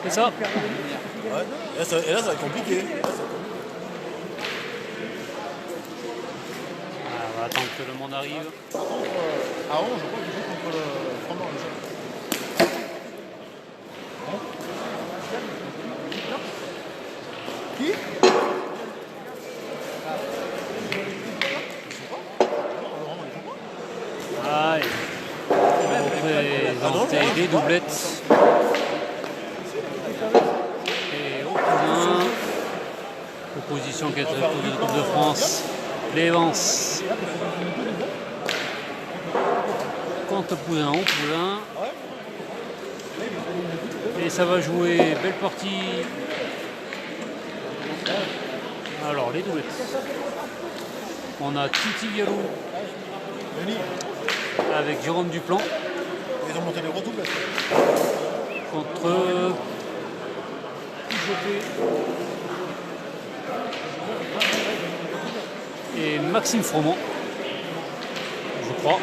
C'est ça. Ouais. Et là, ça va être compliqué. On va attendre que le monde arrive. Par contre, à 11, je crois qu'il joue contre le Froment. Qui? Ah, on va présenter les doublettes. Et au cousin, opposition 4 tours de Coupe de France, Lévance contre Pouzin au Pouzin. Et ça va jouer, belle partie. Alors les doulettes. On a Titi Vialou avec Jérôme Duplan. Ils ont monté les redoubles. Contre et Maxime Froment, je crois.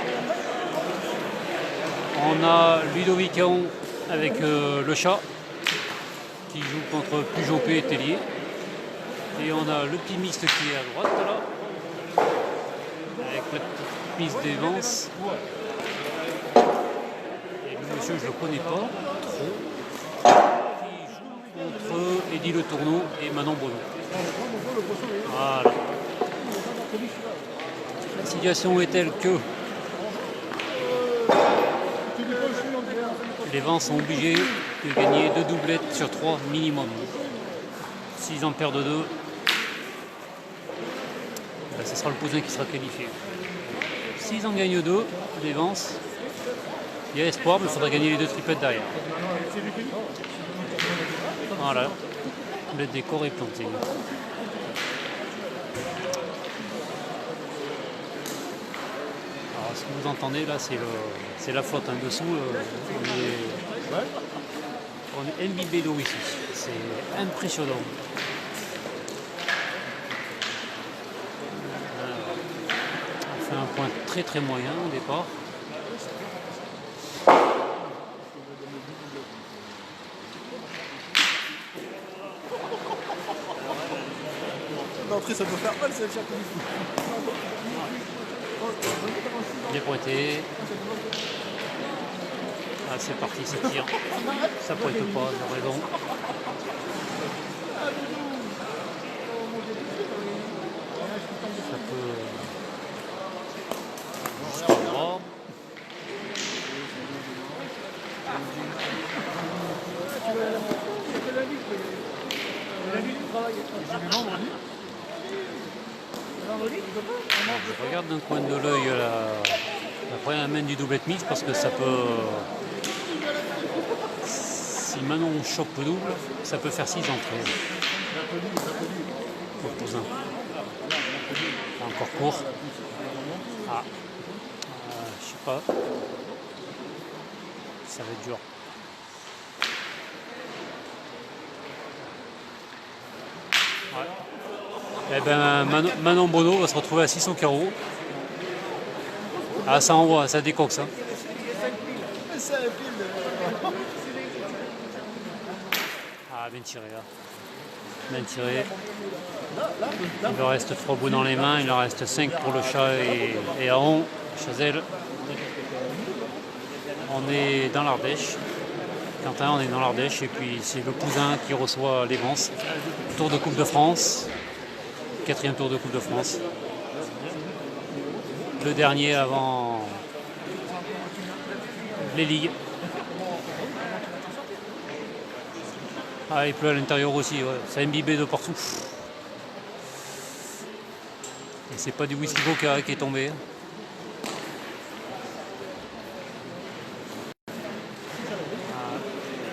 On a Ludovic Caon avec le chat qui joue contre Pujopé et Tellier. Et on a le petit mixte qui est à droite là, avec la petite mise d'Evance. Et le monsieur, je ne le connais pas trop. Qui joue contre Eddy Le Tourneau et Manon Bono. Voilà. La situation est telle que les vents sont obligés de gagner 2 doublettes sur 3 minimum. S'ils en perdent 2, ben, ce sera le Pouzin qui sera qualifié. S'ils en gagnent 2, les vents, il y a espoir, mais il faudra gagner les 2 triplettes derrière. Voilà, le décor est planté. Alors, ce que vous entendez là, c'est la flotte en dessous. On est imbibé d'eau ici. C'est impressionnant. On fait un point très très moyen au départ. D'entrée, ça peut faire mal, c'est le chat. Bien pointé. Ah, c'est parti, ça tire. Ça pointe pas, j'ai raison. Ça peut. Jusqu'à droit. Je regarde d'un coin de l'œil la première main du doublet mix parce que ça peut. Si Manon chope le double, ça peut faire 6 entrées. Pour Pouzin. Encore court. Ah. Je sais pas. Ça va être dur. Ouais. Eh ben Manon Bono va se retrouver à 6 au carreau. Ah, ça envoie, ça décoque ça. Ah, bien tiré là. Bien tiré. Il leur reste 3 bouts dans les mains, il leur reste 5 pour le chat et Aon, Chazelle. On est dans l'Ardèche. Quentin, on est dans l'Ardèche et puis c'est le Pouzin qui reçoit les Vence. Tour de Coupe de France. 4e tour de Coupe de France. Le dernier avant les ligues. Ah, il pleut à l'intérieur aussi, ouais. Ça a imbibé de partout. Et c'est pas du whisky vodka qui est tombé.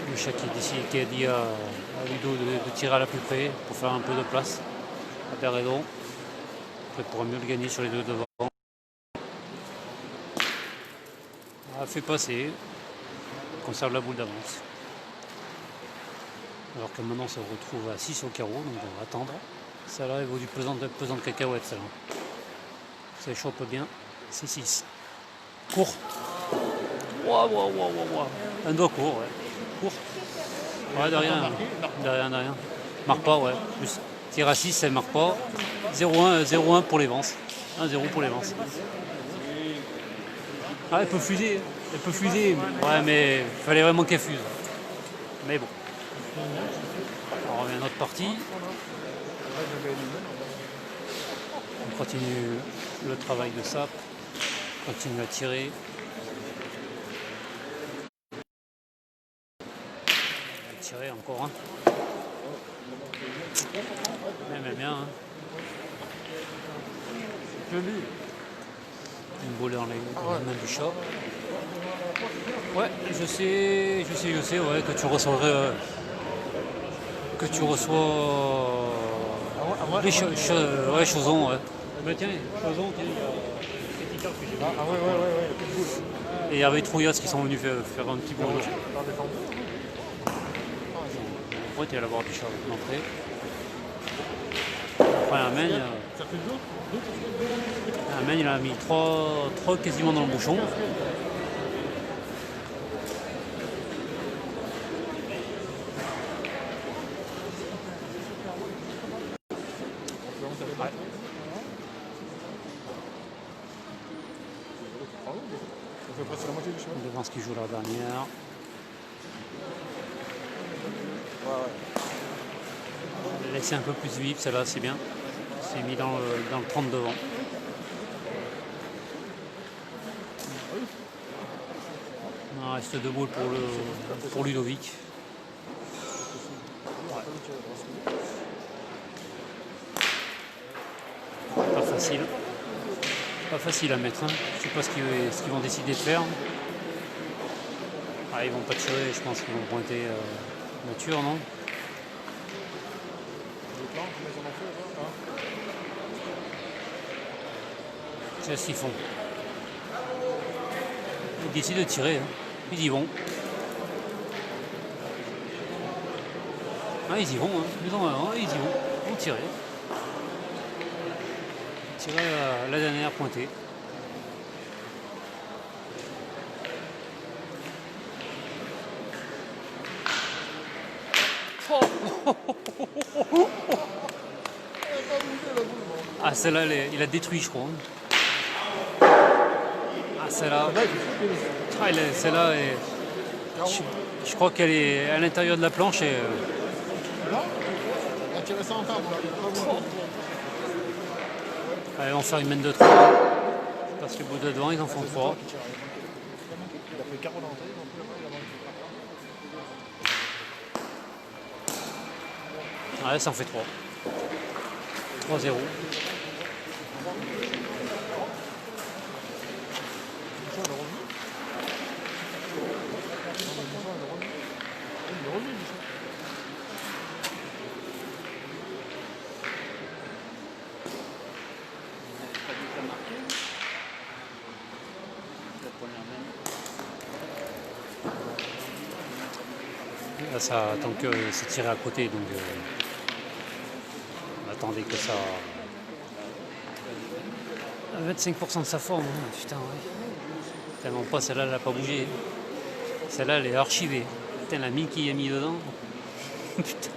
Le chat qui a dit à Ludo de tirer à la plus près pour faire un peu de place. À bien raison. Après, il pourra mieux le gagner sur les 2 devant. Ah, fait passer. Conserve la boule d'avance. Alors que maintenant, on se retrouve à 6 au carreau, donc on va attendre. Ça là, il vaut du pesant de cacahuètes, ça là. Ça échoppe bien, c'est 6. Court. Ouah, ouah, ouah, ouah, ouah. Un doigt court, ouais. Court. Ouais, de rien. De rien, de rien. Marque pas, ouais. Plus. Tir à 6, elle marque pas. 0-1 pour les Vence. 1-0 pour les Vence. Ah, elle peut fuser. Elle peut fuser. Ouais, mais il fallait vraiment qu'elle fuse. Mais bon. On revient à notre partie. On continue le travail de sap. On continue à tirer. On va tirer encore un. Même bien. Hein. Une boule dans les mains du chat. Ouais, je sais, ouais, que tu reçois les ouais, Chozon, ouais. Mais tiens, Chozon, tiens, il y a petit que j'ai vu. Ah ouais, Et il y avait Trouillas qui sont venus faire un petit boulot. Ouais, tu es allé voir du chat l'entrée. Après, un main, il a mis 3 quasiment dans le bouchon. Ouais. Ça fait presque la moitié du chemin. On devance qui joue la dernière. Laisser un peu plus vif, celle-là, c'est bien. C'est mis dans le 30 devant. Il reste 2 boules pour Ludovic. Pas facile. Pas facile à mettre. Hein. Je sais pas ce qu'ils vont décider de faire. Ah, ils vont pas tirer, je pense qu'ils vont pointer nature, non? C'est ce qu'ils font. Ils décident de tirer. Hein. Ils y vont. Ah, ils y vont. Hein. Ils y vont. Ils vont tirer. Tirer la dernière pointée. Ah, celle-là, il a détruit, je crois. Ah, celle-là. Celle-là, je crois qu'elle est à l'intérieur de la planche. Et, Non, elle a tiré ça en table. Allez, on va faire une main de 3. Parce que bout de devant, ils en font 3. Il a fait 40 entrées, donc Ouais, ça en fait 3. 3-0. Là, ça attend que c'est tiré à côté, donc on attendait que ça. 25% de sa forme, hein. Putain, ouais. Tellement pas, celle-là, elle n'a pas bougé. Celle-là, elle est archivée. Putain, la mine qu'il a mis dedans. Putain.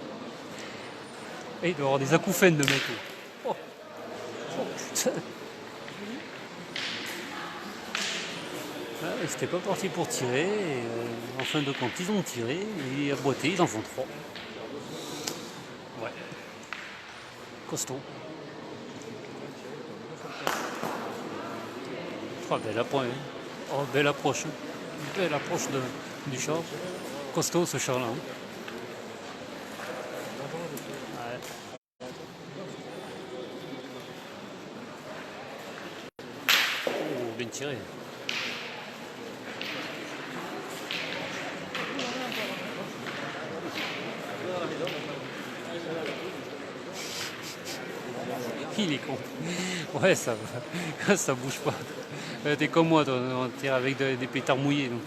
Et il doit y avoir des acouphènes, de mec. Oh. Oh, putain. Ils n'étaient pas partis pour tirer. Et, en fin de compte, ils ont tiré. Et à boiter, ils en font 3. Ouais. Costaud. Oh, belle approche. Oh, belle approche. Belle approche du chat. Costaud, ce chat-là. Hein. Ouais. Oh, bien tiré. Il est con. Ouais, ça bouge pas. T'es comme moi, toi, on tire avec des pétards mouillés. Donc.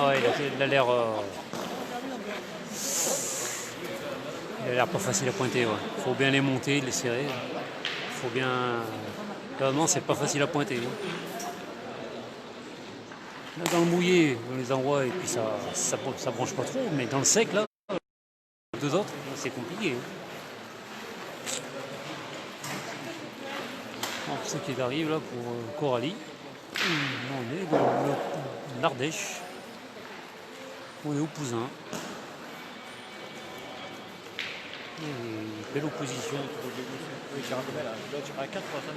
Ouais, il a l'air. Il a l'air pas facile à pointer. Ouais. Faut bien les monter, les serrer. Faut bien. Vraiment, c'est pas facile à pointer. Là, dans le mouillé, on les envoie et puis ça branche pas trop. Mais dans le sec, là, les deux autres, c'est compliqué. Alors, pour ceux qui arrivent là pour Coralie, on est dans l'Ardèche. On est au Pouzin. Belle opposition. Oui, tu à 4 ou à 5.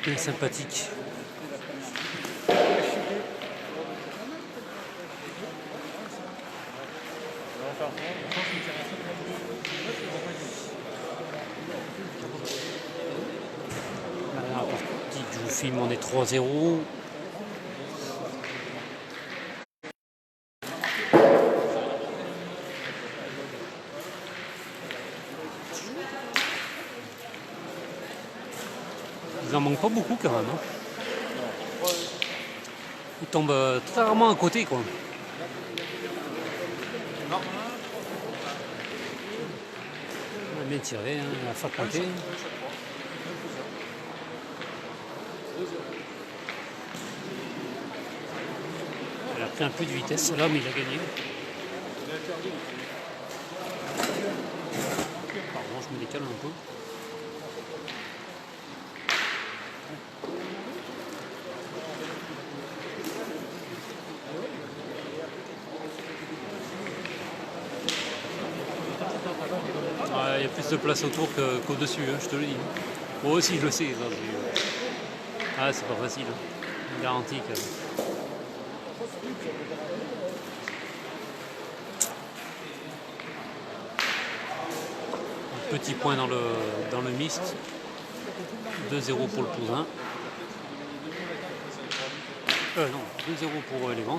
Bien sympathique. La dernière partie que je vous filme, on est 3-0. Ils en manquent pas beaucoup quand même. Hein. Ils tombent très rarement à côté quoi. On a bien tiré, hein, à faire pointer. Elle a pris un peu de vitesse là, mais il a gagné. Pardon, je me décale un peu. Il y a plus de place autour qu'au-dessus, hein, je te le dis. Moi aussi, je le sais. Ah, c'est pas facile. Hein. Garantie que. Un petit point dans le mixte. 2-0 pour le Pouzin. Non, 2-0 pour les Vents.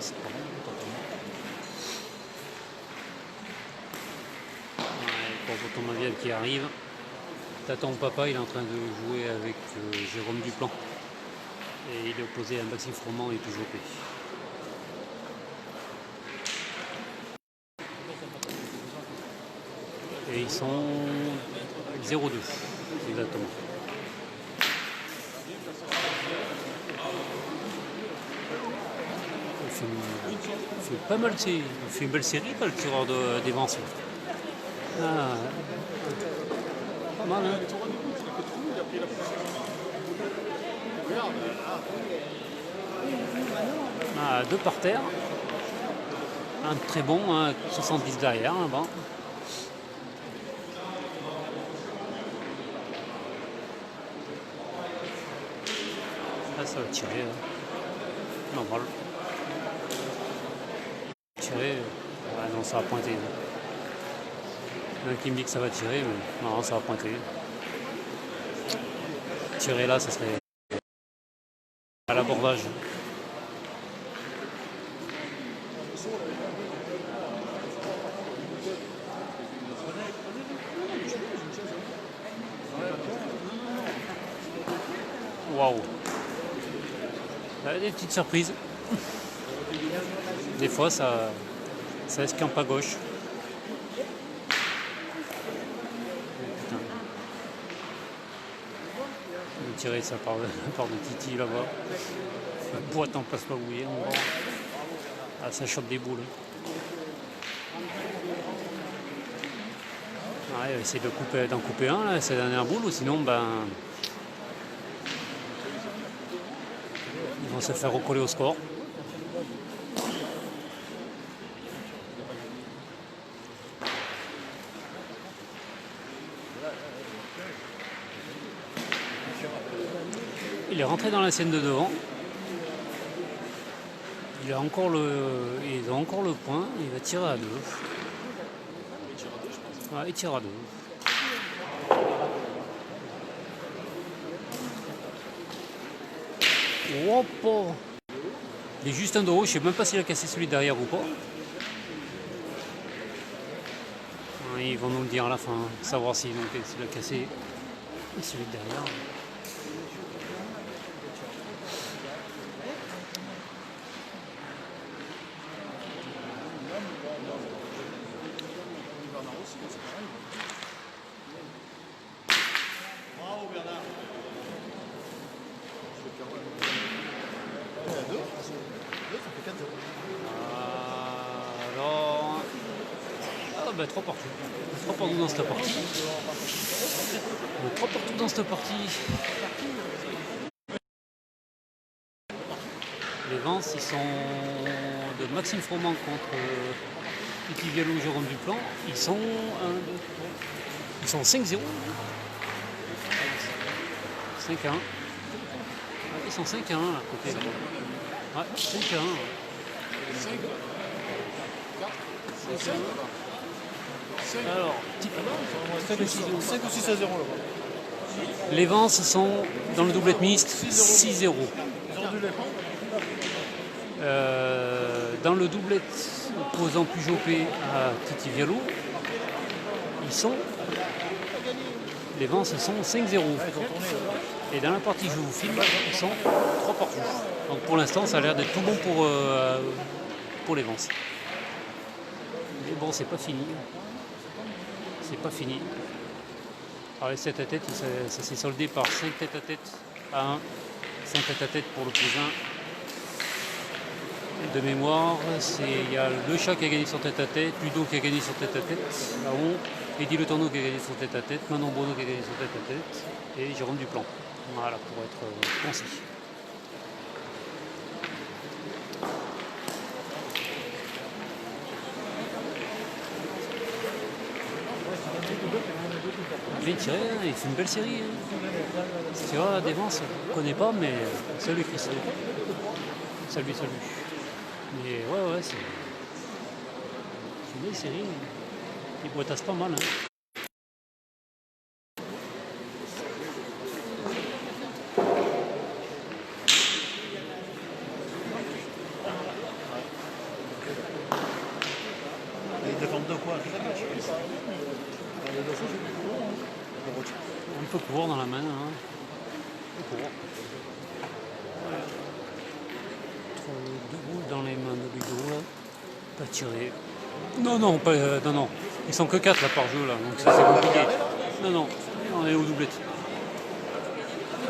Pour ton avion qui arrive. T'attends papa, il est en train de jouer avec Jérôme Duplan. Et il est opposé à Maxime Froment et toujours P. Et ils sont 0-2, exactement. Il fait pas mal, il fait une belle série, pas le tireur des Vents. Ah, pas mal, hein. Ah, deux par terre. Un très bon, 70 derrière, là-bas. Là, ça va tirer. Normal. Tirer. Non, ça va pointer. Il y en a qui me dit que ça va tirer, mais non, ça va pointer. Tirer là, ça serait à l'abordage. Waouh! Des petites surprises. Des fois, ça escampe à gauche. Tirer ça part de Titi là-bas. La boîte en plasma mouillé, on voit. Ah, ça chope des boules. Ouais, essayer d'en couper un, là, cette dernière boule, ou sinon, ils vont se faire recoller au score. Il est rentré dans la scène de devant. Il a encore le point. Il va tirer à 2. Ouais, il tire à 2. Oh, il est juste un de haut. Je sais même pas s'il a cassé celui derrière ou pas. Ouais, ils vont nous le dire à la fin. Savoir s'il a cassé celui derrière. Bravo Bernard. Il y a 2. 2, ça fait 4-0. Alors... Ah bah 3 partout. 3 partout dans cette partie. 3 partout dans cette partie. Les Vence, ils sont de Maxime Froment contre Petit Viallo, Jérôme Duplan. Ils sont 5-0. 5-1. Ils sont 5-1 à côté. Ouais, 5-1. 5-1. Alors, petite précision. 5 ou 6 à 0 là-bas. Les Vence sont dans le doublette mixte 6-0. Ils ont dû les prendre. Dans le doublette opposant Pujopé à Titi Viallo, les Vence sont 5-0. Et dans la partie que je vous filme, ils sont 3 partout. Donc pour l'instant, ça a l'air d'être tout bon pour les Vence. Mais bon, c'est pas fini. C'est pas fini. Alors les 7 à tête, ça s'est soldé par 5 têtes à tête à 1. 5 têtes à tête pour le cousin. De mémoire, il y a le chat qui a gagné son tête à tête, Ludo qui a gagné son tête à tête, là-haut, Eddie Le Tourneau qui a gagné son tête à tête, Manon Bono qui a gagné son tête à tête, et Jérôme Duplan. Voilà, pour être concis. Bien tiré, hein, il fait une belle série. Hein. Tu vois, des Vence, on ne connaît pas, mais salut Christophe. Salut. Mais ouais, c'est une belle série. Il boitasse pas mal. Hein. Ils défendent de quoi? Un peu court dans la main. Hein. Un peu court. Deux boules dans les mains de Ludo, là. Pas tiré. Non, non. Ils sont que 4 là par jeu, là, donc ça c'est compliqué. Non, on est au doublette.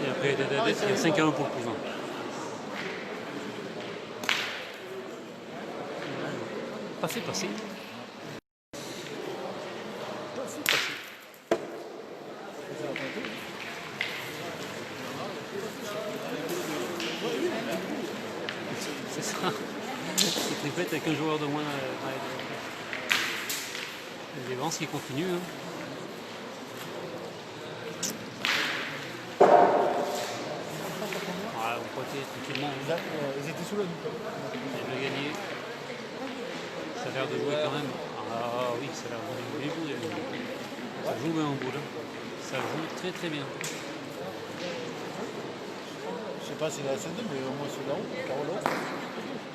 Et après, il y a 5-1 pour le cousin. Pas fait passer. C'est ça. C'est triplette avec un joueur de moins. Les Vence qui continuent. Hein. Voilà, vous pointez tranquillement. Ils étaient sous la nuque. Ils ont gagné. Ça a l'air de jouer quand même. Ah oui, ça a l'air de jouer. Ça joue bien en boule. Hein. Ça joue très très bien. Je sais pas s'il est à 7-2, mais au moins c'est là-haut.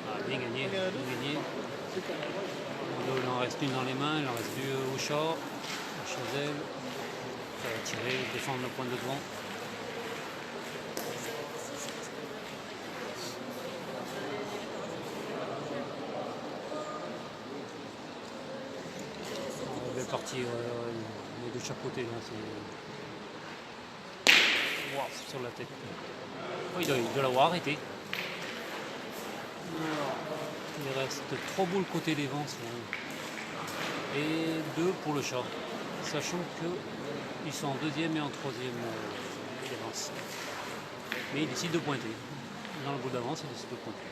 Ah, bien gagné. Il en reste une dans les mains, il en reste deux au chat, à Chazelle. Ça va tirer, défendre le point de devant. Belle partie, de chaque côté là, c'est. Wow, sur la tête. Oh, il doit l'avoir arrêté. Alors, il reste 3 boules côté des Vence et 2 pour le chat, sachant qu'ils sont en deuxième et en troisième les Vence. Mais il décide de pointer. Dans le bout d'avance, il décide de pointer.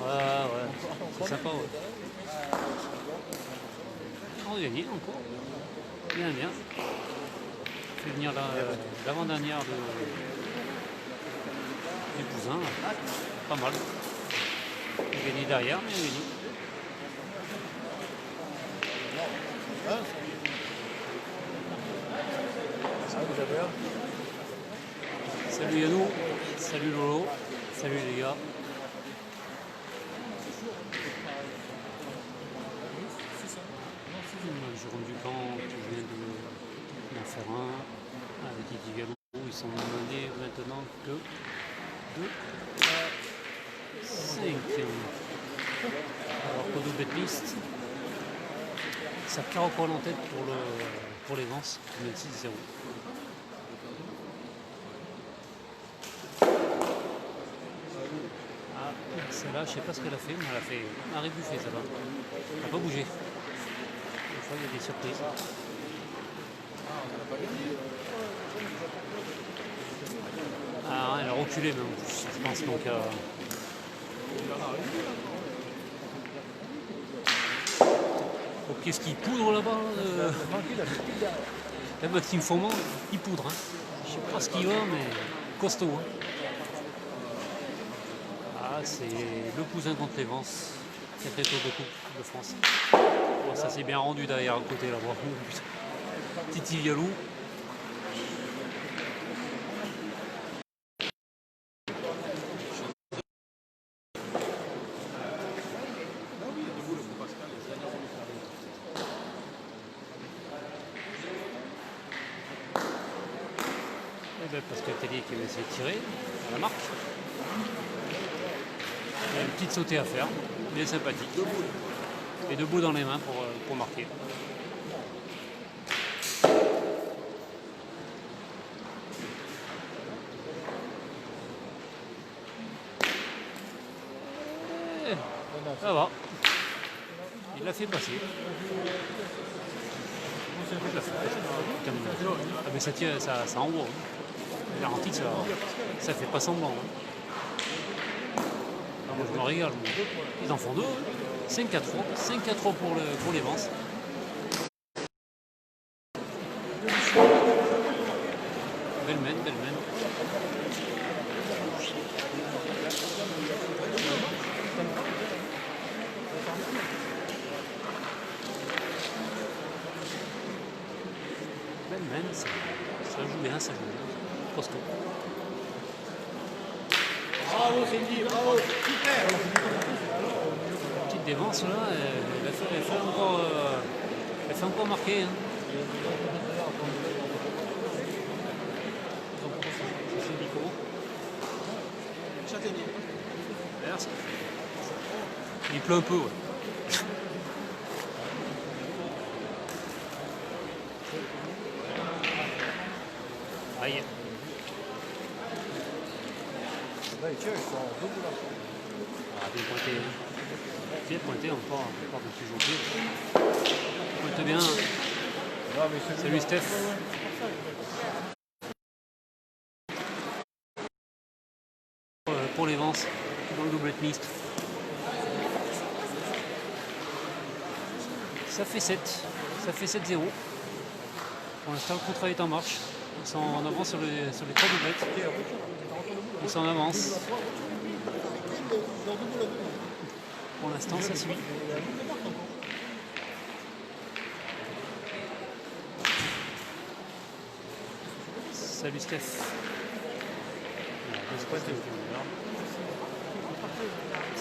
Ouais, c'est sympa, ouais. On a gagné encore. Bien. Fait venir l'avant-dernière du cousin. Pas mal. On a gagné derrière, mais on a gagné. Salut Yannou, salut Lolo, salut les gars. Jérôme Duplan qui vient faire un avec Eddie Gallo. Ils sont menés maintenant que 2 à 5. Alors Kodo Betlist, ça caracole en tête pour les Vence, qui mène 6-0. Ah, celle-là, je sais pas ce qu'elle a fait, mais elle a fait un rébuffé, ça va. Elle n'a pas bougé. Des fois, il y a des surprises. Ah, elle a reculé même, je pense. Donc, qu'est-ce qu'il poudre là-bas Maxime Fourmand, il poudre. Hein. Je sais pas ce qu'il va, mais costaud. Hein. Ah, c'est le cousin contre les Vence. Sacré tour de coupe de France. Oh, ça s'est bien rendu derrière à côté là-bas. Titi Vialou. Parce que Tellier qui va essayer de tirer à la marque. Il y a une petite sautée à faire, bien sympathique. Et debout dans les mains pour marquer. Et ça va. Il l'a fait passer. Ah mais ça tient, ça envoie. Garantie que ça fait pas semblant. Hein. Ah, moi je me régale. Moi. Ils en font 2. 5-4 pour les Vence. Belle main. Ça joue bien, costaud. Bravo Cindy, bravo, super. Petite défense là, elle fait encore marquer. Hein. Merci. Il pleut un peu, ouais. Aïe. Là, ils tirent, ils sont en double là. Ah, bien pointé. Bien pointé encore de plus jouer. Pointe bien. Non, mais salut Steph. Pour les Vence, dans le doublette mixte. Ça fait 7. Ça fait 7-0. Pour l'instant, le contrat est en marche. Ils sont en avance sur les 3 doublettes. Ils sont en avance. Pour l'instant, ça suit. Salut Steph.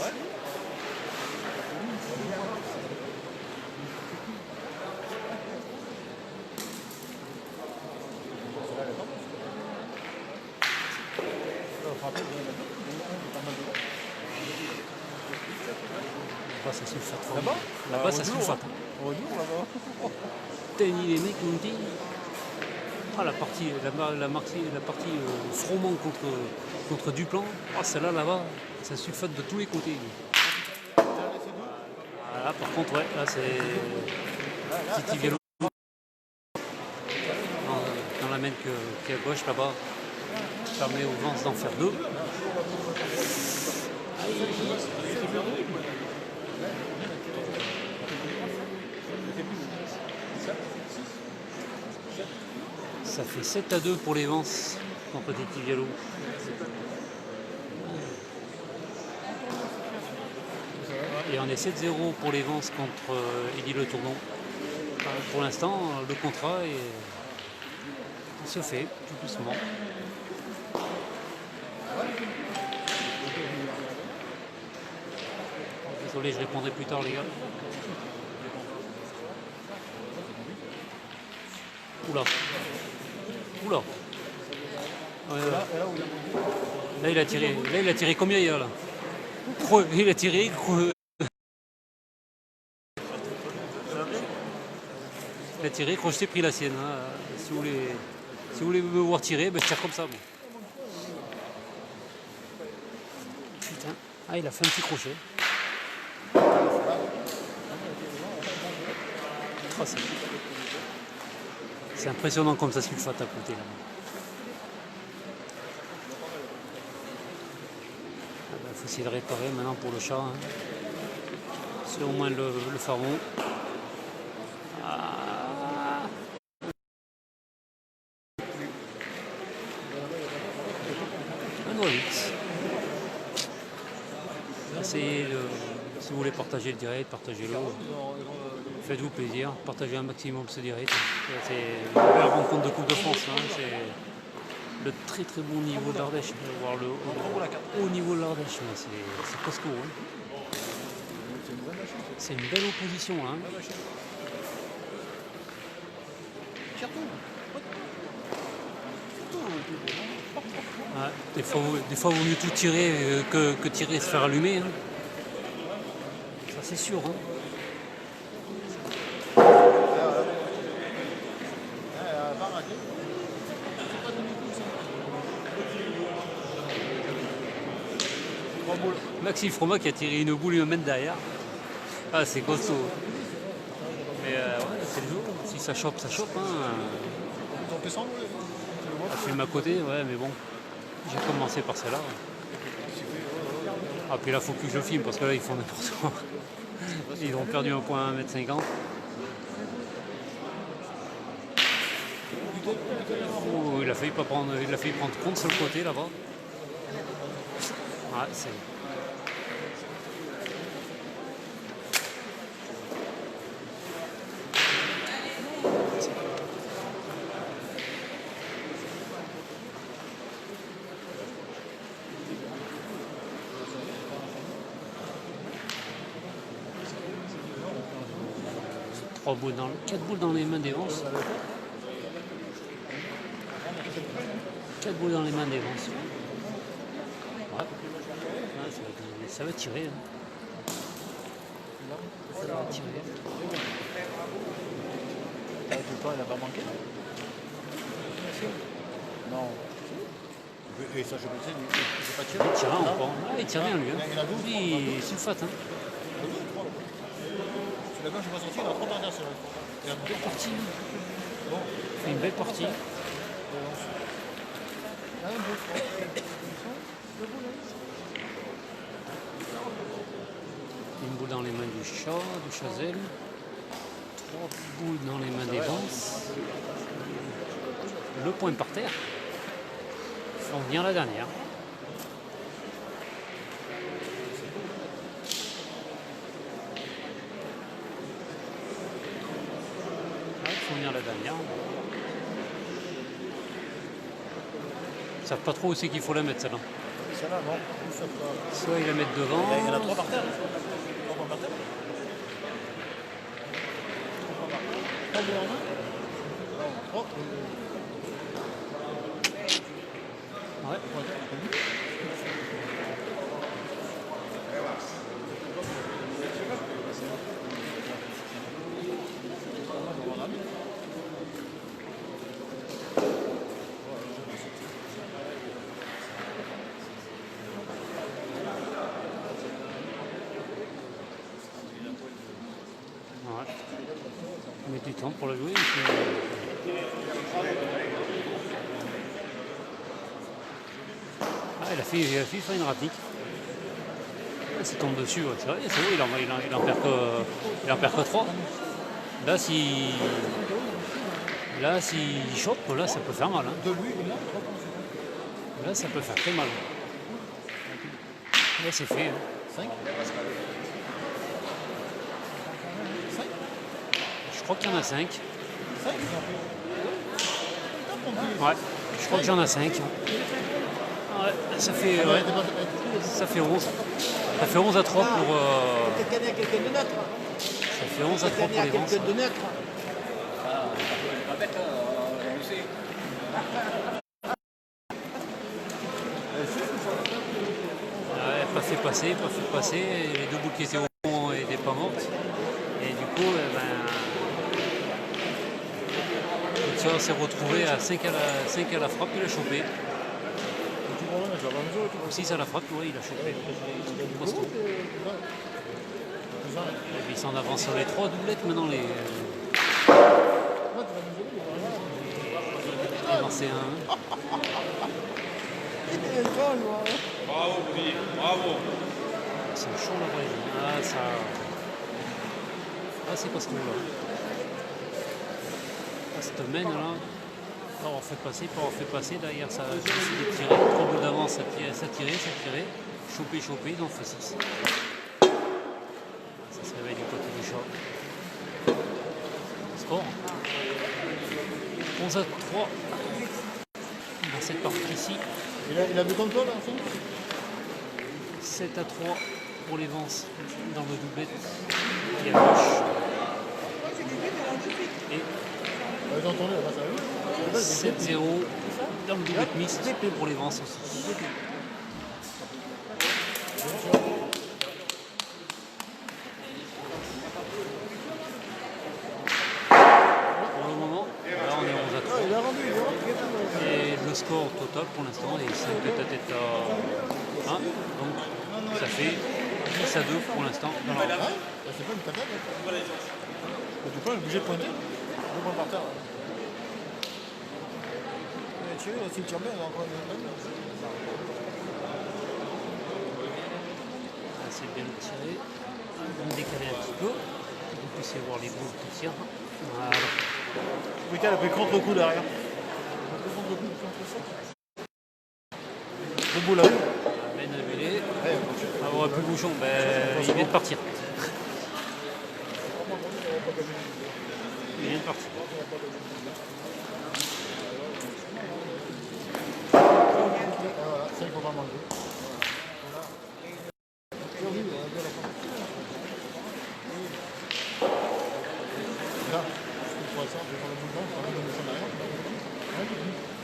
Ouais. Là-bas, ça sulfate. Là-bas, ça sulfate. Tennis, les mecs nous disent. Ah, la partie Froment contre Duplan. Ah, celle-là, là-bas, ça sulfate de tous les côtés. Là, par contre, ouais, là, c'est Titi Vialou. Dans la main qui est à gauche, là-bas, permet aux Vence d'en faire 2. Ça fait 7-2 pour les Vence contre Titi Vialou. Et on est 7-0 pour les Vence contre Eddy Le Tournon. Pour l'instant, le contrat se fait tout doucement. Désolé, je répondrai plus tard, les gars. Oula. Oula. Ouais, Et là où il y a mon là, il a tiré combien il y a là? Il a tiré. Il a tiré, crochet, pris la sienne. Hein. Si vous voulez me voir tirer, ben, je tire comme ça. Bon. Putain. Ah, il a fait un petit crochet. Oh, c'est impressionnant comme ça sulfate à côté là. Ah ben, faut essayer de réparer maintenant pour le chat. Hein. C'est au moins le pharaon. Ah. Un Noix-Vix. Essayez de, si vous voulez partager le direct, partagez-le. Faites-vous plaisir, partagez un maximum ce direct. C'est une belle rencontre de Coupe de France. Hein. C'est le très très bon niveau de l'Ardèche. Voir le haut niveau de l'Ardèche. C'est costaud. Hein. C'est une belle opposition. Hein. Ouais, des fois, vaut mieux tout tirer que tirer et se faire allumer. Hein. Ça, c'est sûr. Hein. Maxime Froment qui a tiré une boule et une main derrière. Ah, c'est costaud. Mais ouais, c'est le jour. Si ça chope, ça chope. Hein. Ah, film à côté, ouais, mais bon. J'ai commencé par celle-là. Ah, puis là, faut plus que je filme parce que là, ils font n'importe quoi. Ils ont perdu un point à 1,50 m. Oh, il a failli prendre compte sur le côté là-bas. Ouais, c'est. Quatre boules dans les mains d'Evance. 4 boules dans les mains d'Evance. Ouais. Ouais, ça va tirer. Hein. Ça va tirer. Elle n'a pas manqué? Non. Et ça, je me disais, il ne pas tirer. Il tire encore. Ah, il tire rien lui. Hein. Il est sulfate. Hein. La gauche, je vais sortir, il a 3 dernières sur une belle partie. Bon. Une belle partie. Une boule dans les mains du chat, du Chazelle. 3 boules dans les mains d'Evance. Le point par terre. On vient la dernière. La dernière. Ils savent pas trop où c'est qu'il faut la mettre celle-là. Celle-là, non. Soit ils la mettent devant. Il y en a 3 par terre. 3 par terre. 3 boules en main. 3. Ouais. On met du temps pour la jouer. Ah, il a fait faire une rapide. Ça tombe dessus, ouais. C'est vrai, il en perd que 3. Là, s'il chope, là, ça peut faire mal. Hein. Là, ça peut faire très mal. Là, c'est fait. Hein. 5. Je crois qu'il y en a 5. 5. Ouais, je crois que j'en ai 5. Ouais, ça fait 11. Ça fait 11 à 3 pour. Ça fait 11 à 3 pour les vents. Ouais, pas fait passer, pas fait passer. Les deux boules qui étaient au fond n'étaient pas mortes. Et du coup, le tireur s'est retrouvé à 5 à la frappe, il a chopé. 6 à la frappe, oui, il a chopé. Costaud. Et puis il s'en avance sur les 3 doublettes maintenant. Il est lancé un. Bravo, Bobby, bravo. C'est chaud là-bas. Ah, ça. Ah, c'est costaud là. Ah, cette mène là. Pas avoir fait passer, derrière ça a décidé de tirer. 3 boules d'avance, ça tirait. Choper, ils ont fait 6. Ça se réveille du côté du chat. Score 11 à 3 dans cette partie-ci. Il a vu comme toi là, en fait 7 à 3 pour les Vence dans le doublette. Et à gauche. Et ils ont tourné là-bas, ça va 7-0 dans le doublette mixte pour les Vence aussi. Pour le moment, là on est 11 à 3. Et le score total pour l'instant est 5 tête à 1. Donc ça fait 10 à 2 pour l'instant dans la rencontre. C'est pas une patate. Du coup, il est obligé de pointer. 2 points par terre. Il a tiré, s'il tire bien, il a encore une. C'est bien tiré. On va décaler un petit peu. Vous puissiez voir les boules qui tirent. Voilà. Wicca a pris contre-coup derrière. Deux boules à une. Ben Abélé. Avoir plus bouchon, il vient de partir. Il vient de partir. Voilà, ça il faut pas manger. Là, une fois ça, je vais prendre le bouchon, je vais prendre le bouchon derrière.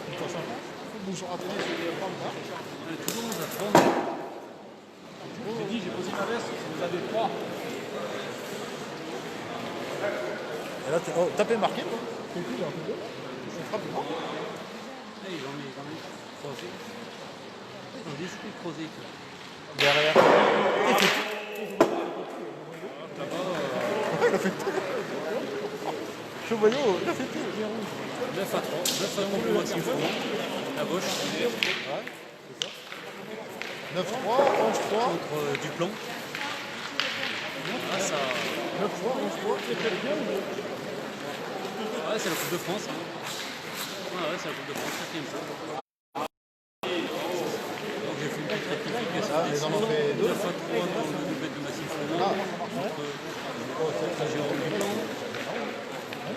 Une fois ça. Le bouchon à 3, je vais prendre là. Toujours 11 à 3. J'ai dit, j'ai posé ma veste, vous avez 3. Et là, tapé marqué, quoi. C'est plus, il y a un peu de. Je frappe, non. Ils ont mis croisé. Ils ont décidé de creuser. Derrière. Il a fait tout. Chevalier, il a fait tout. 9 à 3. 9 à 3 pour Maxime Fourmont. À gauche. 9-3, 11-3. Contre Duplon. Ah, ça. 9-3, 11-3. Ouais, c'est la Coupe de France. Hein. Ouais, c'est la Coupe de France, 4e fois. Donc j'ai fait une petite rectification. Ah, les en ont fait 2. 9 à 3 dans le doublette de Maxime Fourmont. Contre Jérôme Duplon.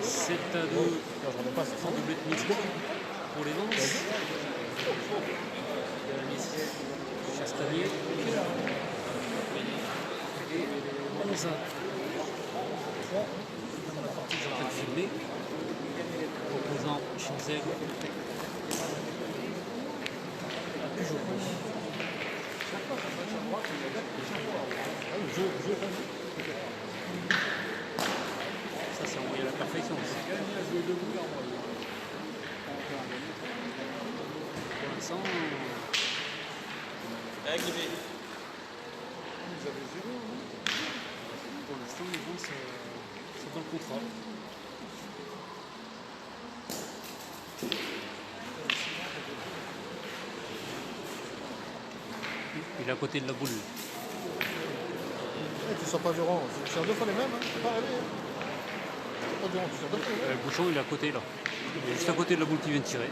7 à 2 en doublette mixte pour les Vents. Chastanier. Et 11 à 3 dans la partie que j'ai en train de filmer. Opposant Chinzel. Ça c'est envoyé à la perfection aussi. Pour l'instant, les Vents sont dans le contrat. Il est à côté de la boule. Tu sors pas Véron, c'est deux fois les mêmes, hein. C'est pas rêvé. Pas Véron, tu sors deux fois. Le bouchon il est à côté là. Il est juste à côté de la boule qui vient de tirer.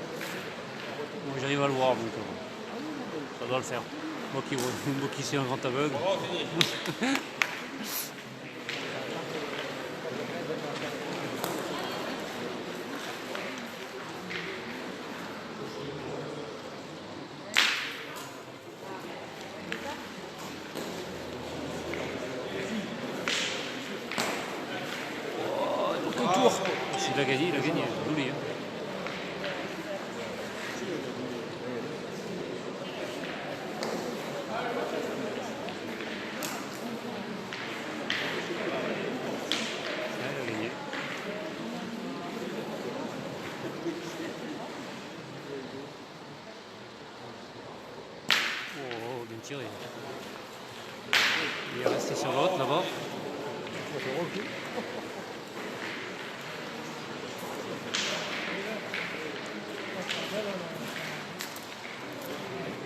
Bon, j'arrive à le voir donc ça doit le faire. Moi qui suis un grand aveugle. S'il a gagné, il a gagné. Oublie, hein. tirer. Il est resté sur l'autre là-bas. Ça fait recul.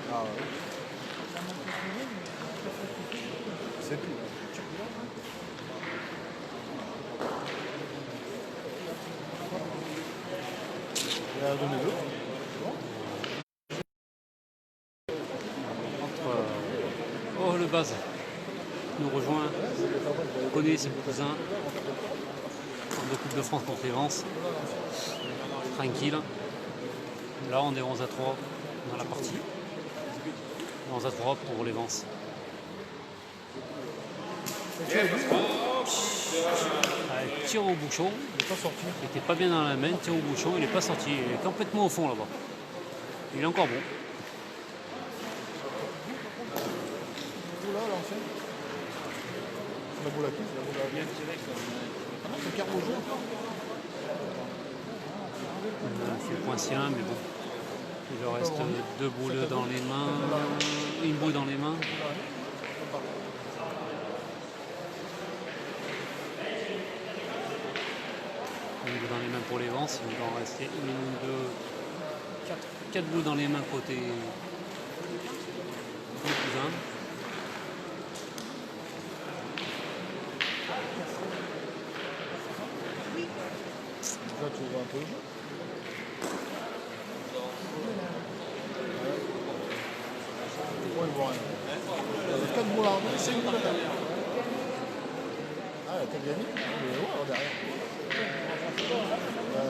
Ah ouais. C'est tout. Il a donné deux. Oh, le base nous rejoint. On connaît ses cousins. De Coupe de France contre les Vence. Tranquille. Là, on est 11 à 3 dans la partie. 11 à 3 pour les Vence. Tire au bouchon. Il n'est pas sorti. Il n'était pas bien dans la main. Tire au bouchon. Il n'est pas sorti. Il est complètement au fond là-bas. Il est encore bon. Là, l'ancien. C'est la boule à qui? C'est la boule à bien tiré. C'est Carbo jaune. C'est pointien, mais bon. Il leur reste deux boules dans les mains. Une boule dans les mains. Une boule dans les mains pour les Vence. Il va en rester une, deux, quatre boules dans les mains côté les cousins. Là, tu vois un peu le jeu. Ouais, il voit rien. Il y a 4 boules en main, 5 boules à terre. Ah, t'as gagné? Il est loin derrière.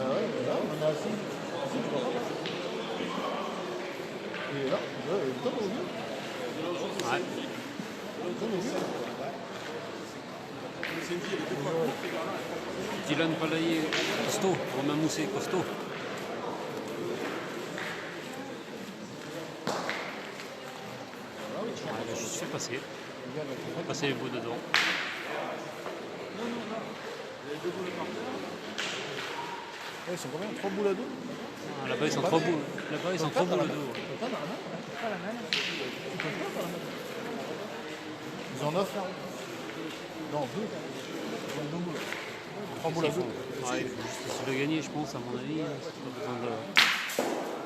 Ouais, mais là, on a assis. Tu vois pas. Et là, il donne au mieux. Ouais. Il donne au mieux. Dylan Palaye, costaud. Romain Mousset, costaud. Ouais, il a juste fait passer. Passer les bouts dedans. Ils sont combien? 3 boules à 2? Ah, là-bas, ils sont 3 boules. Là-bas, ils sont 3 boules de dos. Ils en ont 9? Non, 2. 2 boules. 3 boules à 2. Ouais, il faut juste essayer de gagner, je pense, à mon avis.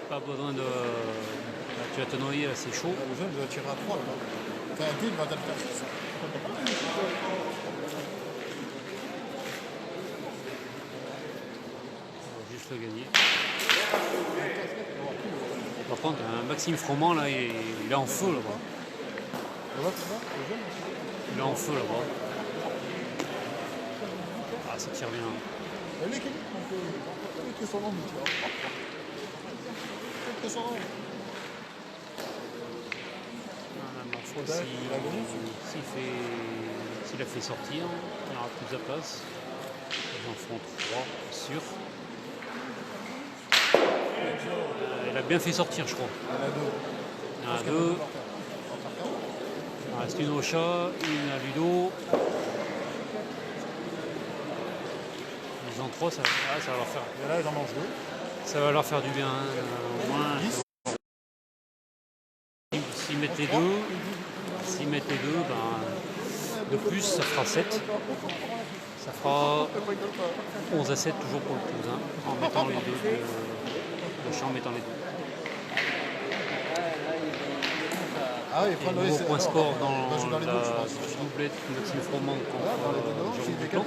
Pas besoin de. Là, tu vas te noyer, là, c'est chaud. Le jeune, il va tirer à 3 là. T'as un deal, il va te le faire 6. On va juste le gagner. Par contre, Maxime Froment, là, il est en feu là-bas. Il est en feu là-bas. Ah, ça tire bien. Elle est quelle? Quel est son nom? Quel est son nom? S'il a fait sortir, il y aura plus de place. Ils en font 3, sûr. Il a bien fait sortir, je crois. Il y en a 2. Il y en a 2. Il reste une au chat, une à Ludo. Ils en 3, ça va leur faire. Et là, ils en mangent 2. Ça va leur faire du bien. Au moins. 10. S'ils mettent les deux, ben, de plus, ça fera 7. Ça fera 11 à 7 toujours pour le cousin, en mettant les deux. Le champ en mettant les deux. Ah oui, Et nouveau point score dans la doublette Maxime Froment contre Jérôme Dupont,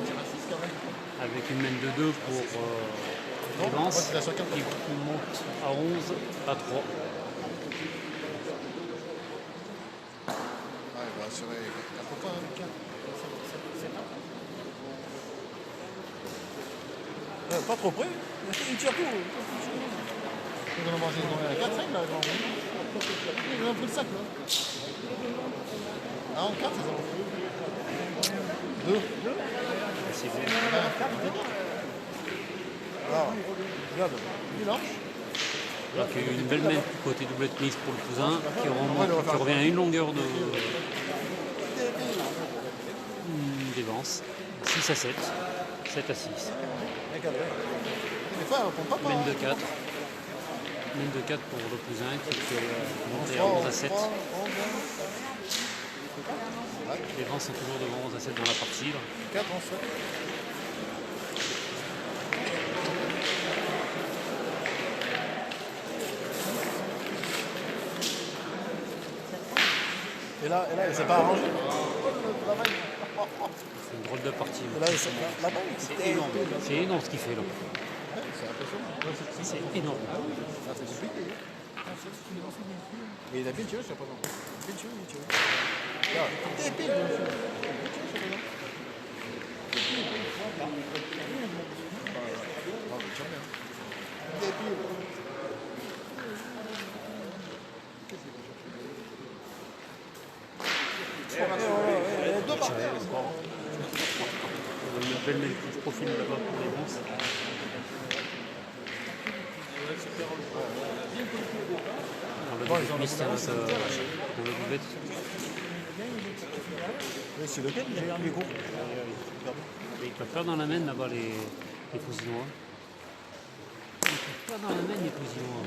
avec une mène de 2 pour les Vence, qui monte à 11 à 3. Il va assurer 4 points avec 4. Pas trop près, il tire tout. Ils en ont mangé 4-5 là, ils ont pris le sac là. Ah, en 4 ils en ont pris 2. C'est bien. Alors, regarde, il lâche. Donc il y a eu une belle main côté doublette mise pour le cousin, qui revient à une longueur des Vence. 6 à 7, 7 à 6. Des fois, elle répond pas. Mène de 4. Mine de 4 pour le plus 1 qui fait monter à 11 à 7. Les vents sont toujours devant 11 à 7 dans la partie. 4 en 7. Et là, il s'est pas arrangé. C'est une drôle de partie. Et là, là-bas, C'est énorme. C'est énorme ce qu'il fait là. c'est impressionnant. C'est énorme. Ah, c'est compliqué. Mais il a bien tiré sur présent. Bien tiré, bien tiré. Là, t'es épée, bien sûr. Bien tiré sur présent. Ah, il tire bien. T'es épée. Deux par terre. Il y a une belle profil là-bas pour les bons. Dans le mystère dans le buvette. C'est lequel j'ai un micro. Ils peuvent faire dans la main là-bas les cousinois. Ils peuvent faire dans la main les cousinois.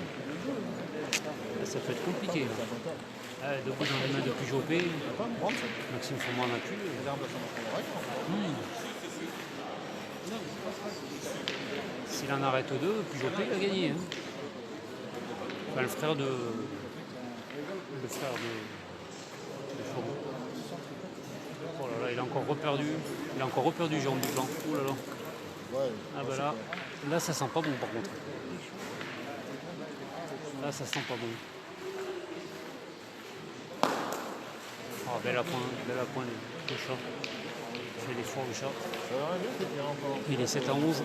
Là, ça peut être compliqué. Là. Debout dans les mains de Pujopé, Maxime Fourman n'a plus. S'il en arrête deux, Pujopé il a gagné. Hein. Enfin, le frère de Fourman. Oh là là, il a encore reperdu. Il a encore reperdu Jérôme Duplan. Oh là là. Ouais. Ah bah là ça sent pas bon par contre. Là ça sent pas bon. Oh, bel appoint le chat. Il fait l'effort le chat. Il est 7 à 11.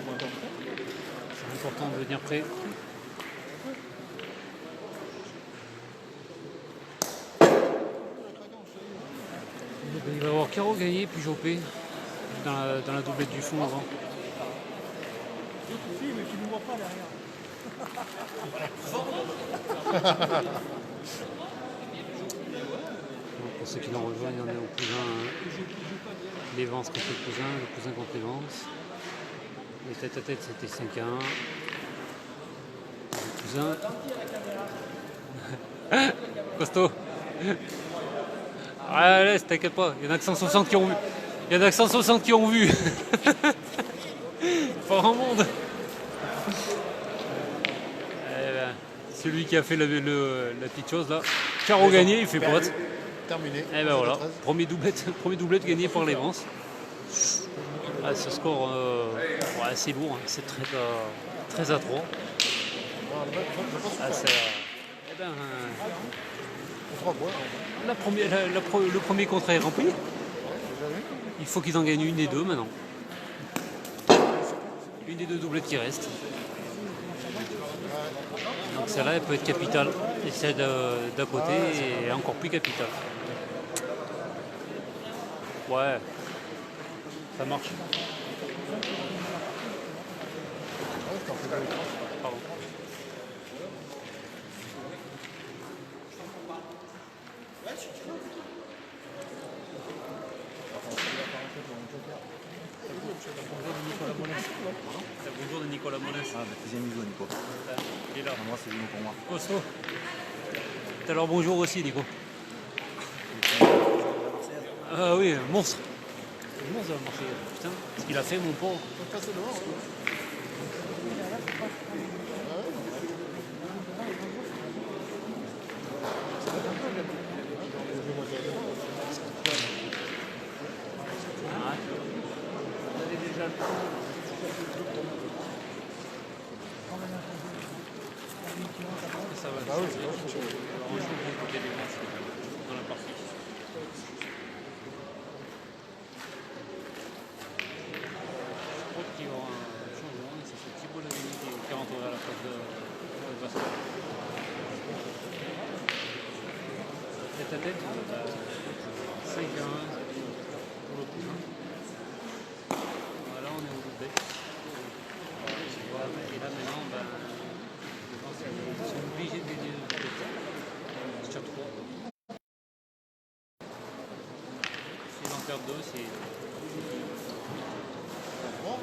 C'est important de venir prêt. Il va y avoir Caro gagné puis Jopé dans la doublette du fond avant. Si, mais tu ne vois pas derrière. Pour ceux qui l'ont rejoint, il y en a au plus 1. Les Vents contre le plus 1 contre les Vents. Les tête à tête c'était 5 à 1. Le plus 1. Costaud. Ah, laisse, t'inquiète pas, il y en a que 160 qui ont vu. Il y en a que 160 qui ont vu. Pas grand monde. Eh ben, celui qui a fait la petite chose là. Caro gagné, il fait pote. Terminé. Et ben voilà, premier doublette gagné par les Vents. Ah, ce score, ouais, c'est lourd, hein. C'est très à 3. Ah, eh ben, le premier contrat est rempli. Il faut qu'ils en gagnent une des deux maintenant. Une des deux doublettes qui restent. Donc celle-là, elle peut être capitale. Et celle d'à côté est encore plus capitale. Ouais, ça marche. Pardon. Bonjour de Nicolas Monès. Ah, deuxième niveau, Nico. Il est là. Moi, c'est venu pour moi. Costaud. Alors bonjour aussi, Nico. Ah oui, monstre. Monstre de la Marseillaise. Putain, ce qu'il a fait, mon pauvre. Ça va. Ah oui, c'est pas Dans la partie. Je crois qu'il y aura un changement, et c'est ce Thibault Lavigny qui est rentré à la place de Vasco. Tête à tête, 5 à 1 pour le coup. Voilà, on est au bout de bec. Et là maintenant, je pense qu'ils sont obligés de gagner le tête. Sur 3. S'ils en perdent 2, c'est. Par contre,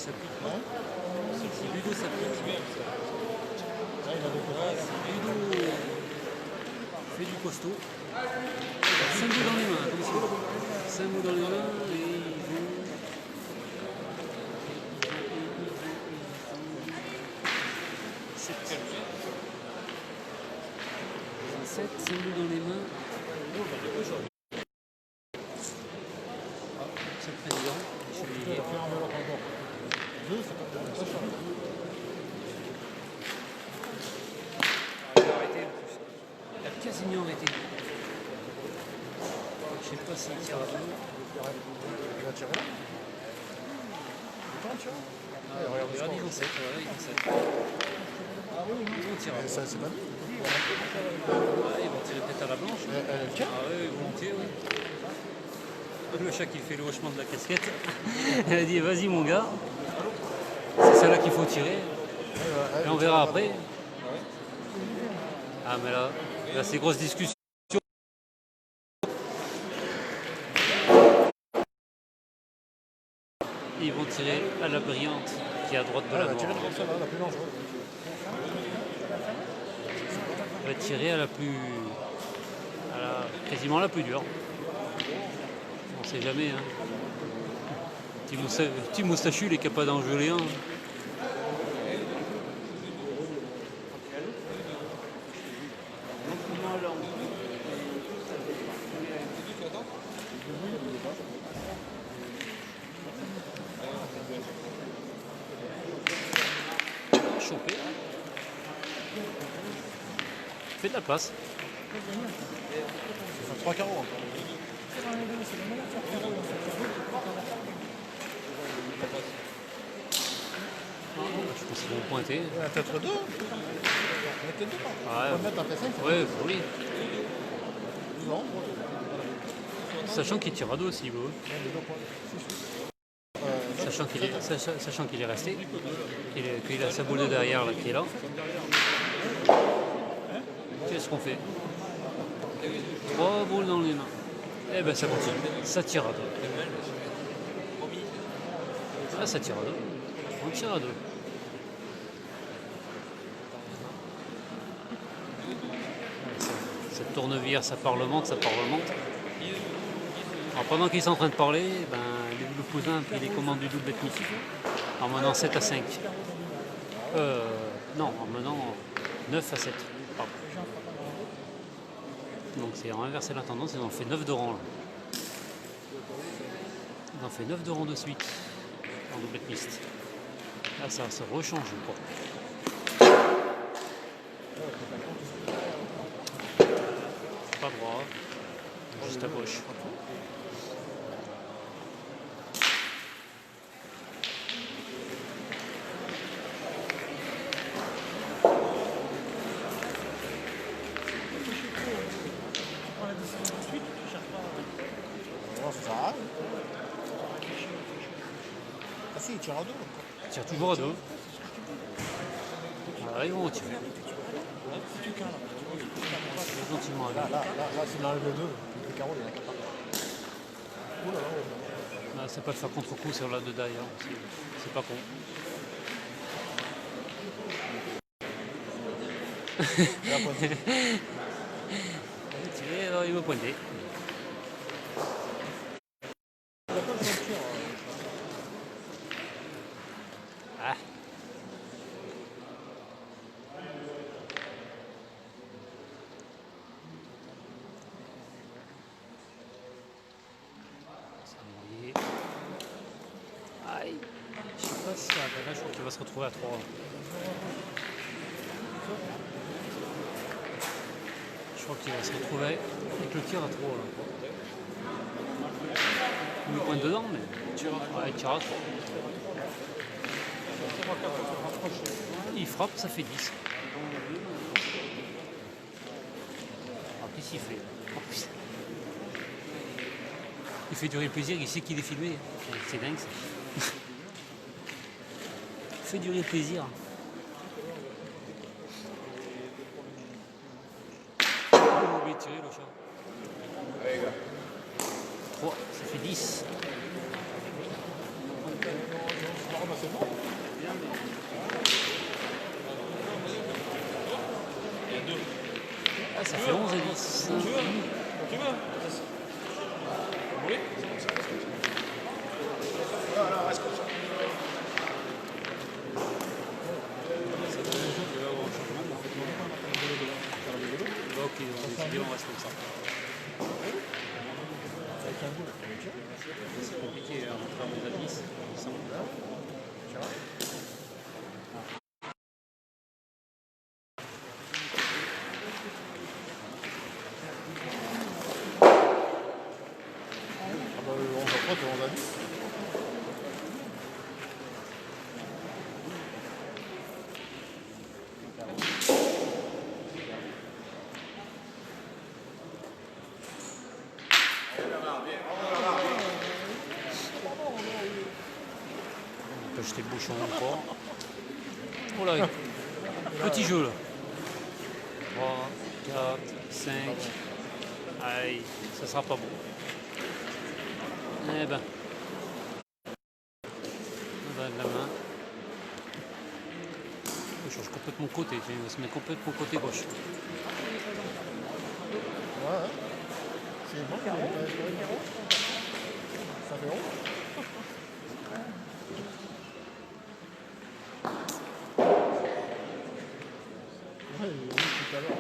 ça pique. Hein? Si Ludo, ça pique. Là, il a deux côtés. Ludo fait du costaud. 5 bouts dans les mains, attention. 5 bouts dans les mains et ils vont. 7, 5 bouts dans les mains. C'est le président, Il a fait un enveloppe encore. Deux, c'est pas bien. Ça change. Il a arrêté en plus. Il a quasiment arrêté. Je sais pas s'il tire à deux. Il va tirer là. Attends, tiens. Ah, regarde, ils ont 7, voilà, ils ont 7. Ils vont tirer à Et ça, c'est pas lui. ouais, ils vont tirer peut-être à la blanche. Elle tient. Ah oui, volontiers, oui. Le chat qui fait le hochement de la casquette. Elle a dit, vas-y mon gars. C'est celle-là qu'il faut tirer. Et on verra après. Ah mais là c'est grosse discussion. Ils vont tirer à la brillante qui est à droite de Elle la va noire. tirer comme ça, là, la plus dangereuse. Elle va tirer à la plus... quasiment la plus dure. On sait jamais. Hein. Petit moustachu, il est capable d'en geler un. Chopé. Fais de la place. Ça fait 3 carreaux encore. Je pense qu'ils vont pointer. Peut-être deux. Mettez deux. Ouais, On peut mettre un P5. ouais, oui. Non. Sachant qu'il tire à deux s'il veut. Sachant qu'il est resté, qu'il a sa boule de derrière là, qui est là. Qu'est-ce qu'on fait? 3 boules dans les mains. Eh ben ça continue. Ça tire à deux. Ah, ça tire à deux. On tire à deux. Cette tournevière, ça parlemente, ça parlemente. Alors, pendant qu'ils sont en train de parler, ben, le cousin a pris les commandes du double ethnique en menant 7 à 5. Non, en menant 9 à 7. Pardon. Donc c'est inversé la tendance, ils ont fait 9 de rang là. Ils ont fait 9 de rang de suite en double mixte. Là ça se rechange quoi. Pas droit, juste à gauche. Non, ça sert à rien. Ah si, il tire à deux. Il tire toujours à deux. Ah, ils vont au tir. Gentiment à deux. Là, s'il enlève les deux, le carreau, il y en a qu'à part. Ouh là là. C'est pas de faire contre-coup sur la de derrière. C'est pas con. Il va pointer. Ah. Aïe. Je sais pas si là, je crois qu'il va se retrouver à 3. Je crois qu'il va se retrouver avec le tir à 3 là. Il pointe dedans, mais ouais, il tire à 3. Il frappe, ça fait 10. Alors qu'est-ce qu'il fait? Il fait durer le plaisir, il sait qu'il est filmé. C'est dingue ça. Il fait durer le plaisir. Oh, il est tiré le chat. 3, ça fait 10. c'est bon. Ah, ça fait 11 à 10. Tu veux? Oui. Voilà, reste comme ça. Ok, on a décidé, on reste comme ça. Avec un bout, C'est compliqué à rentrer à 10. on va pas, on a dit. On peut jeter le bouchon encore. Oh là, petit jeu là. 3, 4, 5. Aïe, ça sera pas bon. Eh ben. On va de la main. On change complètement côté, il va se mettre complètement côté gauche. Ouais, c'est bon, ça fait 11. Ouais, il est venu tout à l'heure.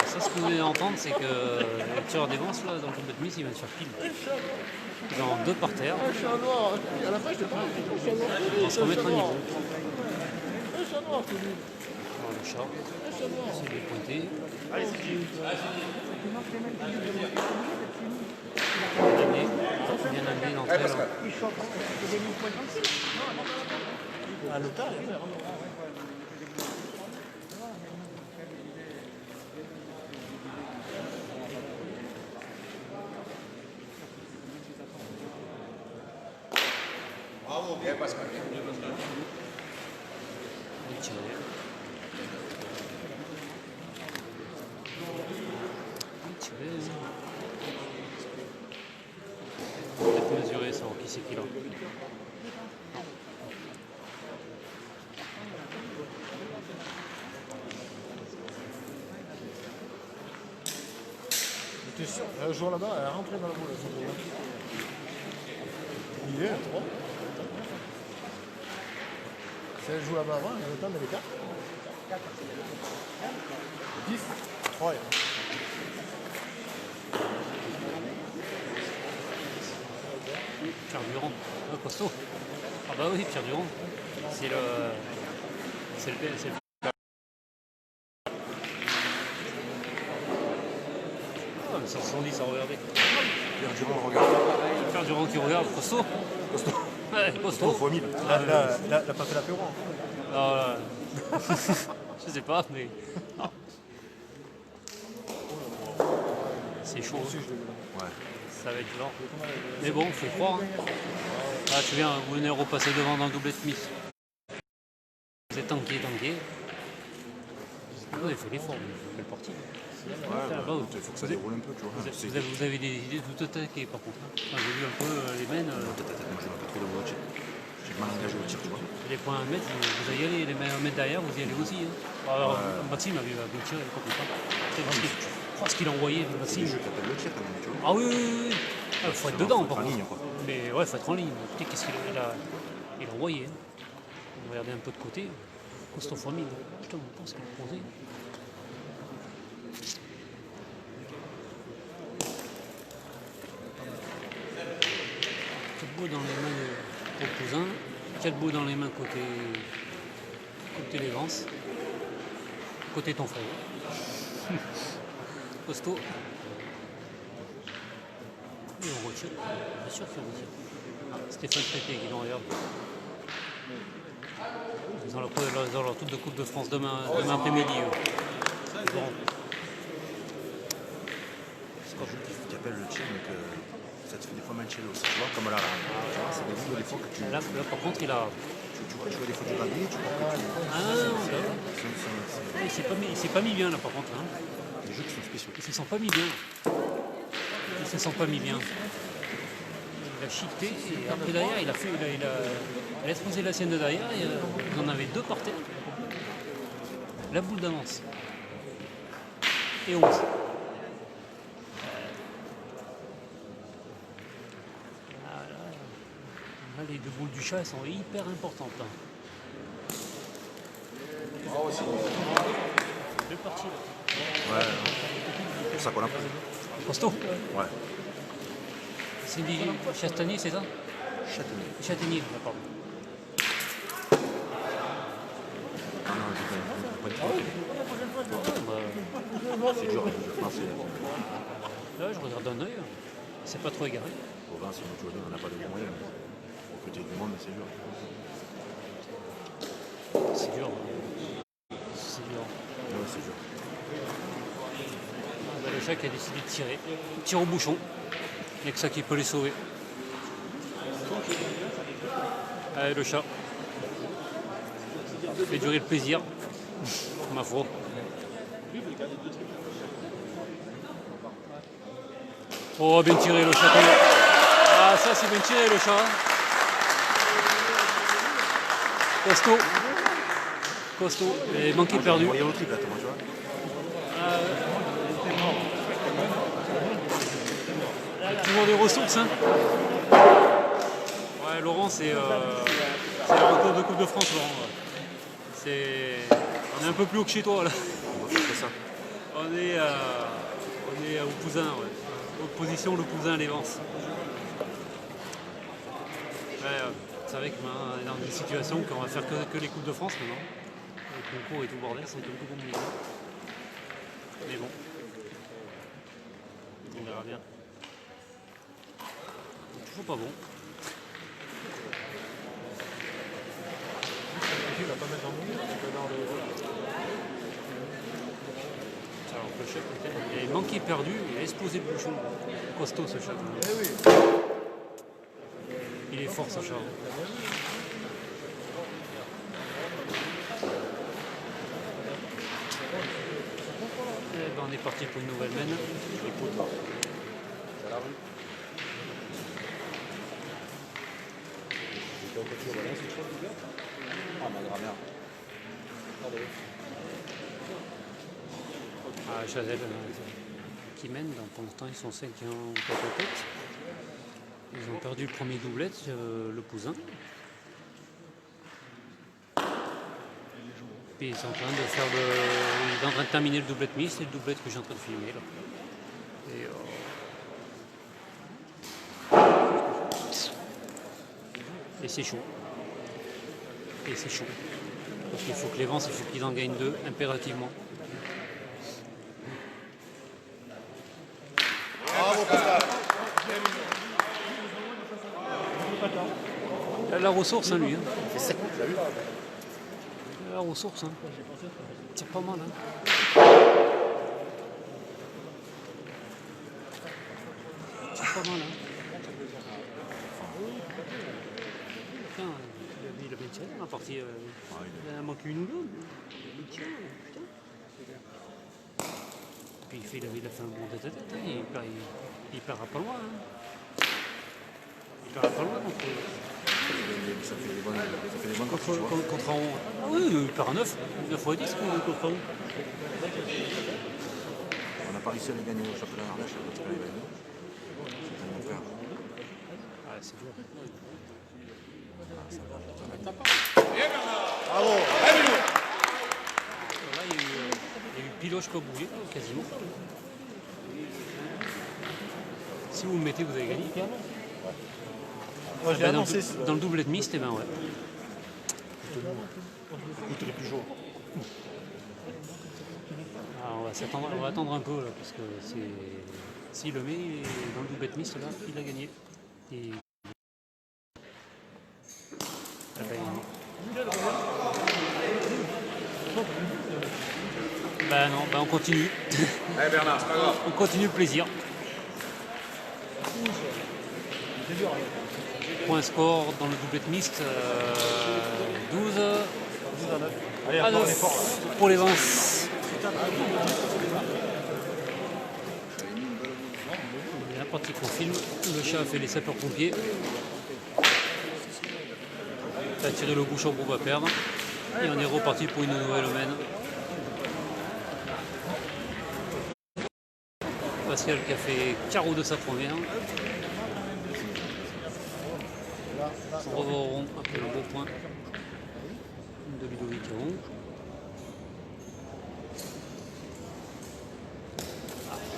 Ça, ce que vous allez entendre, c'est que le tireur d'avance là, dans le combat de mise, il va se faire pile. Il en 2 par terre. Un chat noir, à la fin je t'ai pas dit un chat noir. On va se remettre à niveau. Un chat noir, tu dis. Voilà, le chat, Un chat noir. c'est bien pointé. Bien amené l'entrée là. À l'hôtel, Bravo, bien Pascal. Il tire. Il tire. Peut-être mesurer ça, qui c'est qui là. t'es sûr, elle joue là-bas, elle est rentrée dans la boule. Il est à 3. Si elle joue là-bas avant, elle a le temps de les 4. 10, 3. Pierre Durand, costaud. Ah bah oui, Pierre Durand. C'est le. C'est le. Ah, mais ça 110 à regarder. Pierre Durand regarde. Pierre Durand qui regarde, costaud. Ouais, costaud. Fois 1000. Là, il n'a pas fait l'apéro. Alors là, je sais pas, mais. Non. C'est chaud. Ouais. Ça va être lent. Mais bon, il fait froid. Hein. Ah, tu viens, vous venez repasser devant dans le double Smith. Vous êtes tanké. Vous avez fait l'effort, vous avez fait le parti. Il faut que ça déroule un peu, tu vois. Vous avez des idées tout attaquées par contre. Hein. Enfin, j'ai vu un peu les mènes. Moi, je vais pas trop le voir au tir. J'ai mal engagé au tir, tu vois. Les points à mettre, vous allez y aller. Les mains à mettre derrière, vous y allez aussi. Hein. Alors, Maxime avait tiré comme ça. Parce qu'il a envoyé, Maxime. Je t'appelle le tir quand même, tu vois. Ah oui. Il faut être dedans, par en contre. ligne, quoi. Mais ouais, il faut être en ligne. Écoutez, qu'est-ce qu'il a, il a envoyé. Hein. On va regarder un peu de côté. Costaud fois 1000. Putain, on pense qu'il a posé. Quel beau dans les mains de cousin. Quel beau dans les mains côté l'élégance. Côté ton frère. Costaud. Et on retire. Bien sûr qu'il retire. Stéphane Pété qui nous regarde. Ils ont leur tour de Coupe de France demain après-midi. C'est quand tu appelles le tir, donc ça te fait des fois mancher aussi, tu vois, comme là. Tu vois, c'est des fois que tu. Là, par contre, il a. Tu vois des fois du radier, tu vois. Ah non, il s'est pas mis bien là par contre. Hein. Les jeux qui sont spéciaux. Il se sent pas mis bien. Il se sent pas mis bien. Il a chiqueté et après derrière il a exposé la sienne de derrière et vous en avez deux par terre. La boule d'avance. Et 11. Là, les deux boules du chat elles sont hyper importantes. Hein. Deux parties là. Ouais, c'est pour ça qu'on l'a pris. Costaud. Ouais. C'est dit Chastanier, c'est ça? Châtaignier. Châtaignier, d'accord. Ah non, j'ai pas dit. C'est dur, je pense. Là, je regarde d'un œil. C'est pas trop égaré. Au vin, si on joue, on n'a pas de moyens. Recruter du monde, mais c'est dur. C'est dur. C'est dur. Ouais, c'est dur. Le chat qui a décidé de tirer. Il tire au bouchon. Il n'y a que ça qui peut les sauver. Allez, le chat. Fait durer le plaisir. Ma foi. Oh, bien tiré le chat. Ah, ça c'est bien tiré le chat. Costaud. Costaud. Et manqué perdu. Vous voyez au triple, là, Thomas, tu vois. Il y a toujours des ressources. Hein. Ouais, Laurent, c'est le record de Coupe de France, Laurent. On est un peu plus haut que chez toi là. C'est ça. On est au Pouzin, ouais. Opposition le Pouzin les Vence. Ouais, c'est vrai qu'on est dans des situations qu'on va faire que les Coupes de France maintenant. Le concours et tout le bordel, c'est un peu compliqué. Mais bon. On verra bien. Toujours pas bon. Il va pas mettre en mou, tu peux dans le. Alors le chat, il a manqué perdu, il a explosé le bouchon. Costaud ce chat. Eh oui. Il est fort ce chat. Eh ben, on est parti pour une nouvelle mène. Écoute. Ah, ma grand-mère. Ah, Chazelle qui mène, donc pour l'instant ils sont 5 en tête. Ils ont perdu le premier doublet, le Pouzin. Puis ils sont en train de faire ils sont en train de terminer le doublet mix, c'est le doublet que je suis en train de filmer là. Et c'est chaud. Et c'est chaud. Donc il faut que les Vents, il faut qu'ils en gagnent 2 impérativement. Il a la ressource, hein, lui. Hein. C'est sec, tu l'as vu? Il a la ressource. Hein. Il tire pas mal. Hein. Il tire pas mal. Hein. Putain, il a bien tiré dans la partie. Il a manqué une ou deux. Il tire, putain. Puis il a fait un bon tête à tête. Hein. Il perdra pas loin. Hein. Il perdra pas loin. Donc, Ça fait des bonnes courses, tu vois. contre en haut. Ah oui, il perd à 9. 9 fois 10 contre en haut. On n'a pas réussi à les gagner au championnat d'Ardèche, parce qu'il y avait nous. C'est mon frère. Ah, c'est dur. Bravo. Là, il y a eu Piloche qui a bougé, quasiment. Si vous le mettez, vous avez gagné. Moi, j'ai annoncé. Dans le doublet mixte, eh ben ouais. Écoute, les plus jours. Alors, on va attendre un peu là, parce que s'il le met dans le doublet mixte, là, il a gagné. Et... Il a pas gagné. Ben non, ben on continue. Allez Bernard, c'est pas grave. On continue le plaisir. Point score dans le doublet mixte, 12 Allez, à on est 9 fort. pour les Vents. Il n'y en a parti qu'on filme. Le chat a fait les sapeurs-pompiers. Il a tiré le bouchon pour pas perdre. Et on est reparti pour une nouvelle aubaine. Pascal qui a fait carreau de sa première. On reverront après le beau point de Ludovic Caron.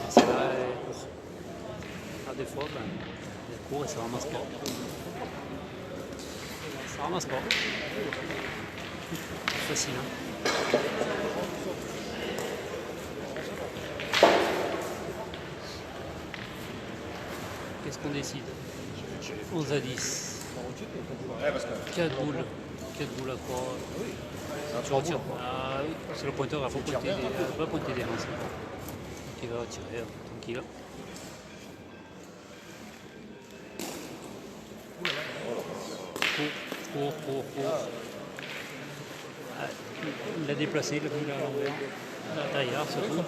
C'est là, des fois, il est court et ça ramasse pas. Ça ramasse pas. C'est facile, hein. Qu'est-ce qu'on décide? 11 à 10. 4 boules. 4 boules à 3. Tu retires pas. Ah oui, c'est le pointeur, il faut pointer des mains. Donc il va retirer, tranquille. Cours. Ah, il l'a déplacé, il l'a mis à l'envers. Derrière, surtout.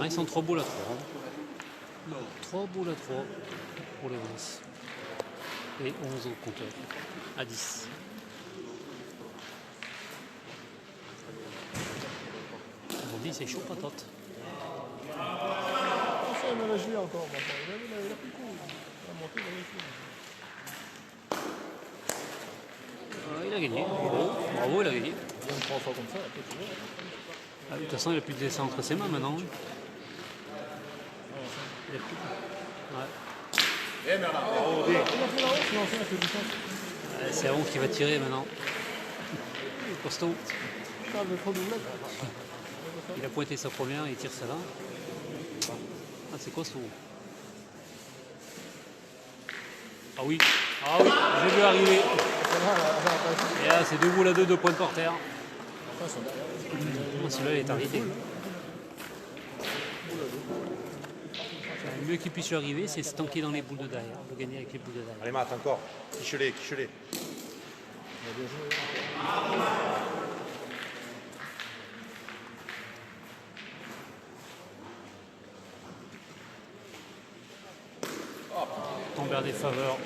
Ils sont 3 boules à 3. 3 boules à 3 pour les 11. Et 11 au compteur. À 10. On dit c'est chaud patate. Il a gagné. Bravo, il a gagné. Ah, de toute façon, il n'a plus de dessin entre ses mains maintenant. Il a plus... C'est Aaron qui va tirer maintenant. Costaud. Il a pointé sa première, il tire celle-là. Ah, c'est costaud. Ah oui, j'ai vu arriver. Et là, c'est 2 boules à 2 points par terre. Celui-là, il est arrêté. Le mieux qu'il puisse lui arriver, c'est se tanker dans les boules de derrière, de gagner avec les boules de derrière. Allez, Matt, encore. Quiche-les. Tomber des faveurs.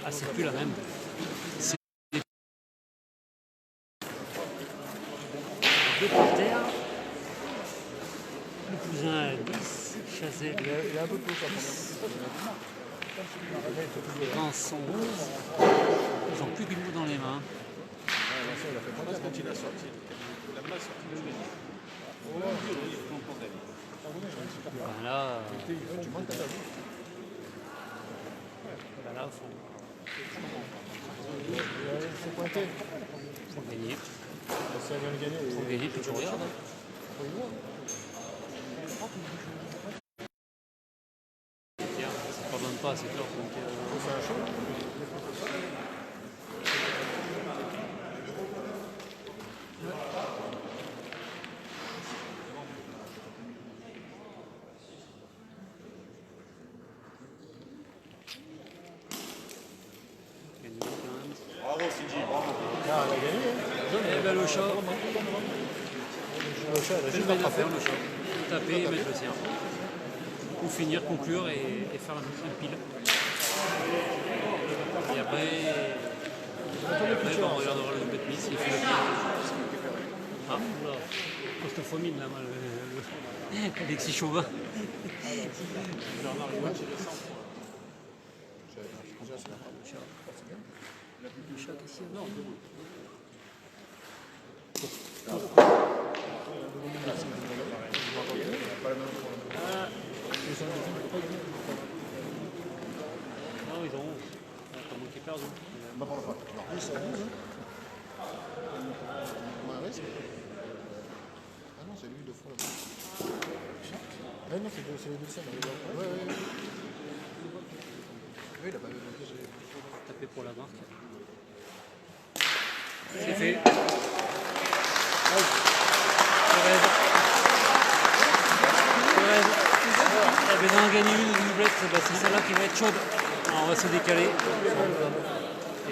Ah, c'est plus la même. C'est deux par terre. Le cousin à 10, Chazelle. Il y a un peu plus. Les grands sont 11. Ils n'ont plus qu'une boule dans les mains. Là, faut gagner. Faut gagner, puis tu regardes. Ça pardonne pas, c'est clair. Bravo, Sidi, bravo. Eh ben le chat. C'est le bien à faire, le chat. Taper et mettre le sien. Ou finir, conclure et faire un pile. Et après on regardera le double de mise s'il fait le pile. Ah, oula. Costofomine là, Alexis Chauvin. Le chat, qu'est-ce qu'il y a? Non. Non, ils ont 11. Comment qu'ils perdent? Ah non, c'est lui 2 fois là-bas. Ah non, c'est les deux scènes. Ouais. Oui, il a pas vu. Taper pour la marque. C'est fait. c'est celle-là qui va être chaude. Alors, on va se décaler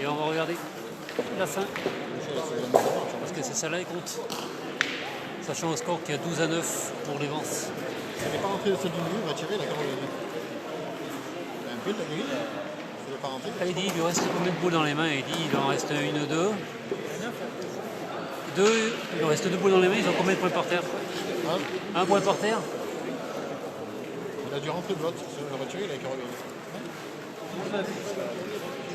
et on va regarder la fin parce que c'est celle-là qui compte. Sachant au score qu'il y a 12-9 pour les Vents. Elle n'est pas rentrée de ce demi, on va tirer la Caroline. Il y a un peu de la grille. Elle n'est pas rentrée. Eddie, il lui reste combien de boules dans les mains? Eddie, il en reste une, deux. Deux, il lui reste 2 boules dans les mains, ils ont combien de points par terre? Un point par terre? Il a dû rentrer de l'autre, il aurait tiré la Caroline.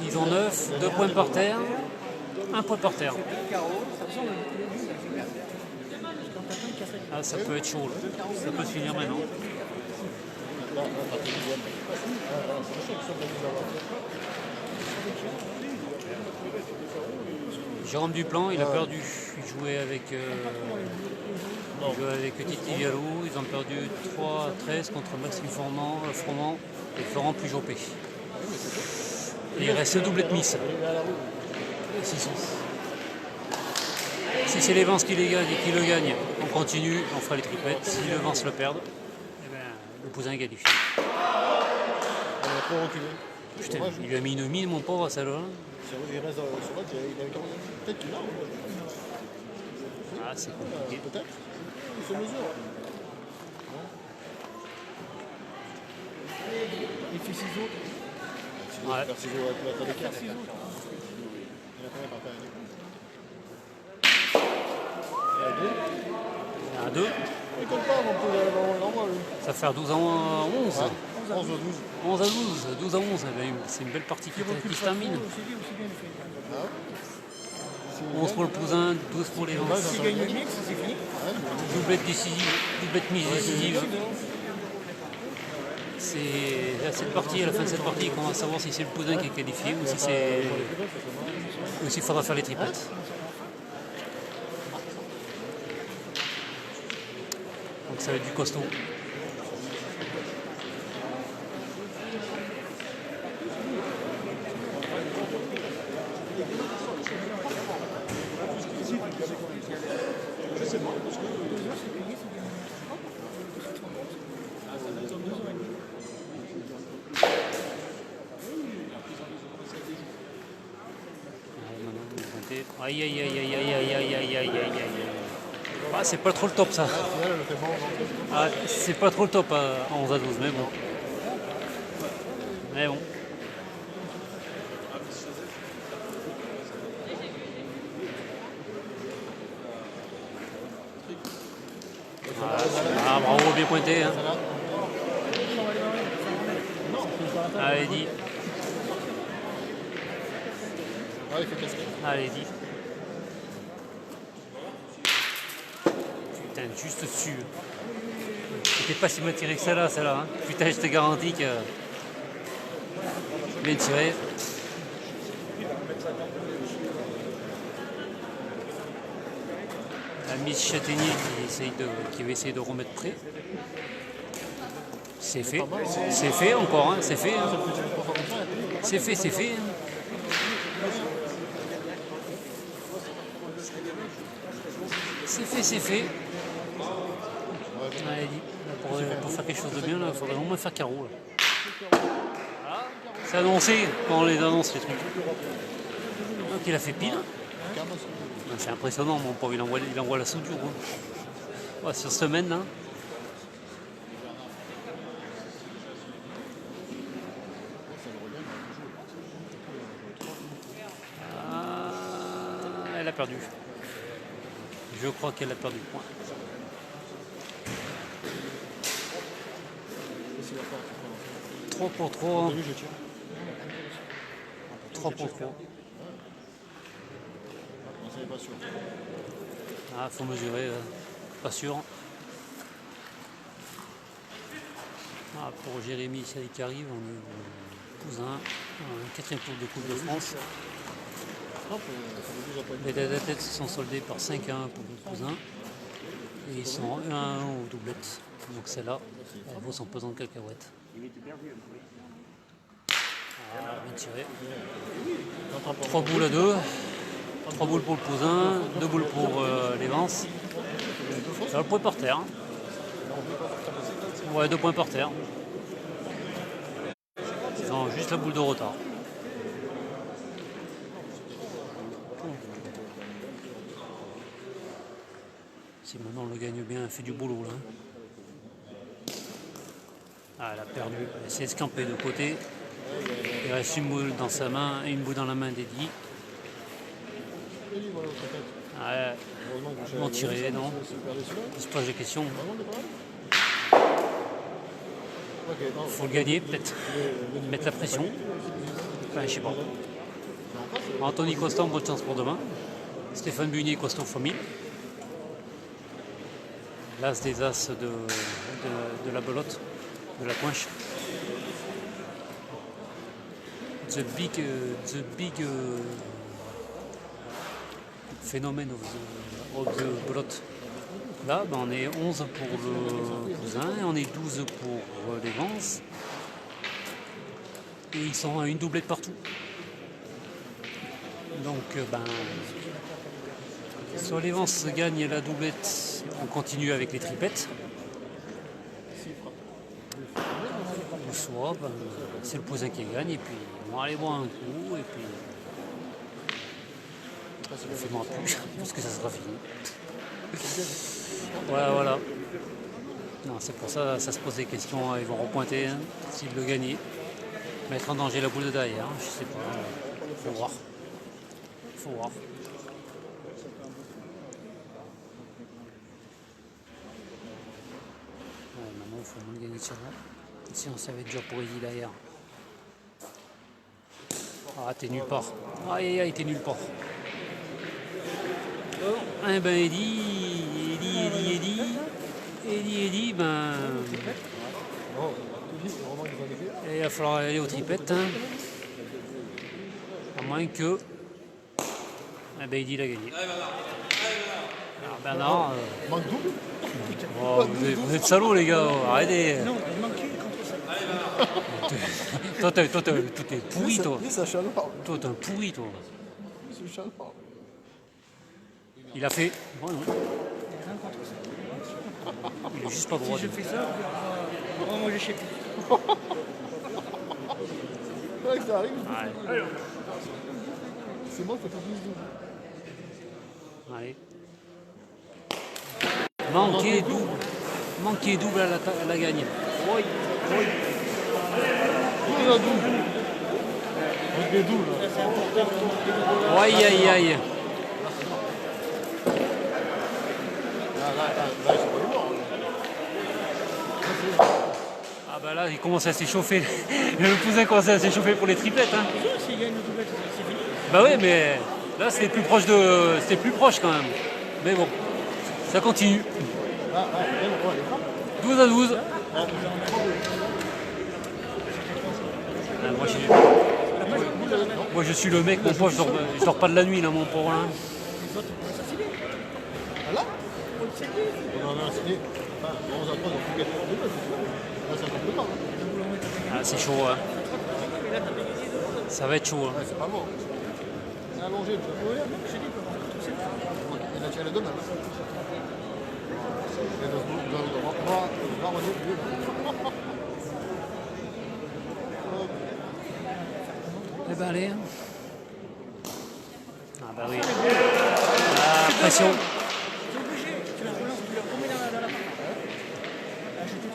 Ils ont 9, 2 points par terre, 1 point par terre. Ah, ça peut être chaud là. Ça peut se finir maintenant. Jérôme Duplan, il a perdu. Il jouait avec Titi Vialou. Ils ont perdu 3-13 contre Maxime Froment et Florent Pujopé. Et il reste doublette Miss. 6-6. Si c'est les Vents qui le gagnent, on continue, on fera les triplettes. Si les Vents le perdent, eh ben, le Pouzin est qualifié. On a trop reculé. Putain, il lui a mis une mine, mon pauvre, celle-là. Il reste sur l'autre, il a une Caroline. Peut-être qu'il l'a. Ah, c'est compliqué. Peut-être. Il se mesure. Il fait 6 autres. Ouais. Faire ciseaux avec la d'écart. Il a combien par terre? Il y en a 2. Il compte pas, mon peu l'envoi, lui. Ça fait 12 à 11. 11 ou 12. 11 à 12, 12 à 11. C'est une belle partie qui se termine. 11 pour le Pouzin, 12 pour les Vents. S'il gagne le mix, c'est fini. Doublette décisive, doublette mise décisive. C'est à cette partie, à la fin de cette partie, qu'on va savoir si c'est le Pouzin qui est qualifié ou si c'est. Ou s'il faudra faire les triplettes. Donc ça va être du costaud. Aïe aïe aïe aïe aïe aïe aïe aïe aïe aïe aïe. Ah, c'est pas trop le top ça. Ah, c'est pas trop le top à 11 à 12, mais bon. Mais bon. Ah, bravo, bien pointé. Hein. Allez, Eddie. Allez, Eddie. Putain, juste dessus. C'était pas si mal tiré que celle-là, celle-là. Hein. Putain, je te garantis que. Bien tiré. La Miss Châtaignier qui va essayer de remettre près. C'est fait. C'est fait encore, hein. C'est fait. Hein. C'est fait, c'est fait. Hein. C'est fait, c'est fait. Allez, pour faire quelque chose de bien, il faudrait au moins faire carreau. Là. Voilà. C'est annoncé quand on les annonce, les trucs. Donc il a fait pile. C'est impressionnant, mon pauvre, il envoie la soudure. Hein. Ouais, sur semaine, là. Elle a perdu. Je crois qu'elle a perdu le point. Trois pour 3. 3 pour 3. Ah, faut mesurer, pas sûr. Ah, pour Jérémy, c'est qui arrive, on est au Pouzin, 4e tour de Coupe de France. Les têtes sont soldées par 5-1 pour le Pouzin. Et ils sont 1-1 aux doublettes. Donc celle-là, elle vaut son pesant de cacahuètes. Ah, bien tiré. 3 boules à 2. 3 boules pour le Pouzin, 2 boules pour les Vents. Ça va le point par terre. Ouais, 2 points par terre. Ils ont juste la boule de retard. Si maintenant on le gagne bien, elle fait du boulot là. Ah, elle a perdu, elle s'est escampée de côté. Il reste une boule dans sa main et une boule dans la main d'Eddie. Ah, ils vont tirer, non? On se pose des questions. Il faut le gagner, peut-être. Mettre la pression. Enfin, je sais pas. Anthony Constant, bonne chance pour demain. Stéphane Bunier, costaud x 1000. L'as des as de la belote, de la poinche. The big phénomène of the belote. Là, ben, on est 11 pour le cousin et on est 12 pour les Vans. Et ils sont à une doublette partout. Donc, ben, soit les Vans gagnent la doublette, on continue avec les tripettes. Ou soit, ben, c'est le cousin qui gagne et puis ils vont aller boire un coup et puis ne fais-moi plus parce que ça sera fini. Voilà. Non, c'est pour ça ça se pose des questions, ils vont repointer hein, s'ils le gagnent. Mettre en danger la boule de derrière, je sais pas. Faut voir. Ouais, maintenant il faut moins gagner celle-là. Sinon ça va être dur pour Eddie derrière. Ah, t'es nulle part. Aïe, t'es nulle part. Oh, eh ben Eddie, ben... il va falloir aller aux tripettes. Hein. À moins que... Eh ben Eddie l'a gagné. Alors Bernard... Oh, vous êtes salauds les gars, arrêtez. Non, il manquait contre ça. Toi t'es pourri toi. Toi t'es un pourri toi. Il a fait... Oh, non. Il est juste pas droit. Si je fais ça, on va manger chez lui. Ouais, ça arrive. Ouais. C'est moi qui fais plus double. Allez. Manqué double à la gagne. Oui. Il a double. Avec des doubles. Aïe. Ah bah là il commence à s'échauffer. Le cousin commence à s'échauffer pour les triplettes. Hein. S'il gagne le doublette, c'est fini. Bah ouais mais là c'était plus proche quand même. Mais bon, ça continue. 12-12. Moi je suis le mec, mon poche, je dors pas de la nuit là mon pauvre. Hein. Là on a signé. 11 à 3, donc il y a double. Là, c'est un peu plus. Ah, c'est chaud. Hein. Ça va être chaud. Hein. Ouais, c'est pas bon. C'est allongé. Il a tiré les deux même. Eh ben allez. Ah bah oui. La pression.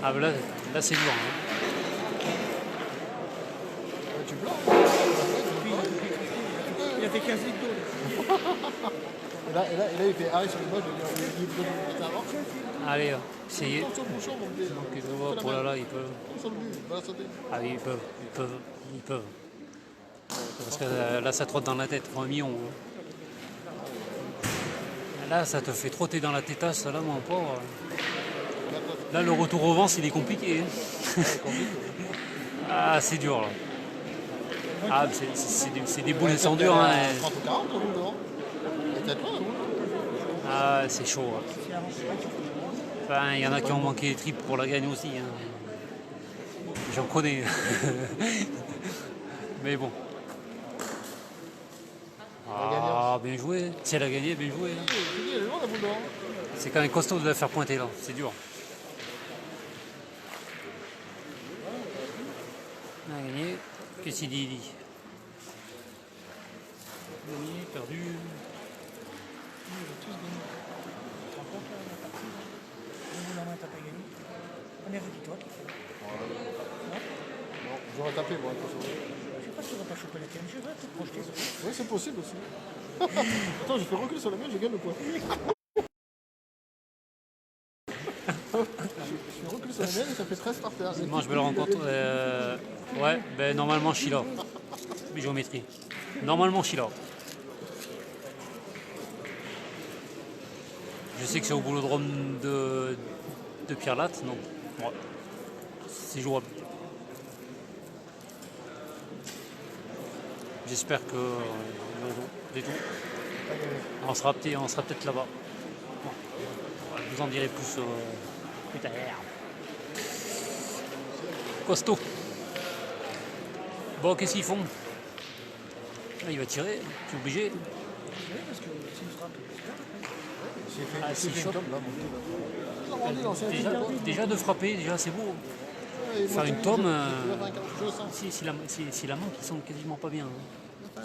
Ah bah là c'est dur. Hein. Tu blancs. Il a fait 15 litres d'eau. Et là, il fait arrêt sur le mode, il peut avant. Allez, essayez. Sur le bouchon, mon Dieu. Donc je vois pour là ils peuvent. Sur le but, va la sauter. Ah oui, ils peuvent. Parce que là ça trotte dans la tête, 3 millions. Hein. Là ça te fait trotter dans la tétasse, là mon pauvre. Là le retour au vent il est compliqué. Hein. Ah c'est dur là. Ah c'est des boules sans dur. Hein. 30 ou 40 au bout devant. Et peut-être pas, non. Ah c'est chaud. Hein. Enfin, il y en a qui ont manqué les tripes pour la gagne aussi. Hein. J'en connais. Mais bon. Ah, bien joué. Si elle a gagné, bien joué. Hein. C'est quand même costaud de la faire pointer là. C'est dur. Elle a gagné. Qu'est-ce qu'il dit? Gagné, perdu. Ils ont tous gagné. Tu te rends compte là, la partie là? Le bout la main, t'as pas gagné. On est dis-toi qui fait. Non? Non, j'aurais tapé moi. Je sais pas si tu n'aurais pas chopé la tienne. Je vais te projeter sur ça. Oui, c'est possible aussi. Attends, je fais recul sur la mienne, je gagne le point. Je fais recul sur la mienne et ça fait 13 par terre. Dimanche, belle rencontre. Ouais, ben normalement, je suis là. Géométrie. Normalement, je suis là. Je sais que c'est au boulodrome de Pierre Latte, non. Ouais. C'est jouable. J'espère que des tout. On sera peut-être là-bas. Je vous en dirai plus plus tard. Costaud. Bon, qu'est-ce qu'ils font? Là, il va tirer, tu es obligé. Oui, parce que c'est une frappe. J'ai fait, Ah, j'ai c'est fait chaud. une tome là, mon gars. Déjà de frapper, déjà c'est beau. Faire une tome, si la manque, ils sont quasiment pas bien. Hein.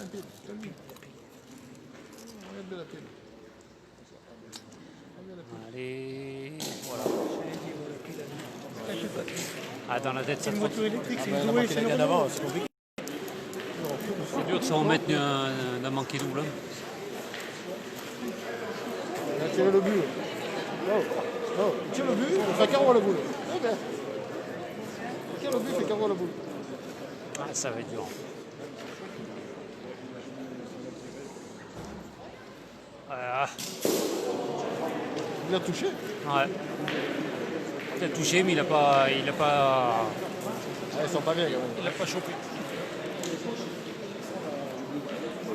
Allez, voilà. Ah, dans la tête, ça Une frotte. moto électrique, c'est bah, une la douée, marque, c'est il a une gagné Renault. avant, c'est compliqué. C'est dur de se remettre d'un manqué double. Hein. Il a tiré le but. Oh, oh, il tire le but, il fait carreau à la boule. Ok. Il tire le but, il fait carreau à la boule. Ah, ça va être dur. Ah, Il a touché. ouais. Il a touché, mais il a pas Ah, ils sont pas bien quand même. chopé.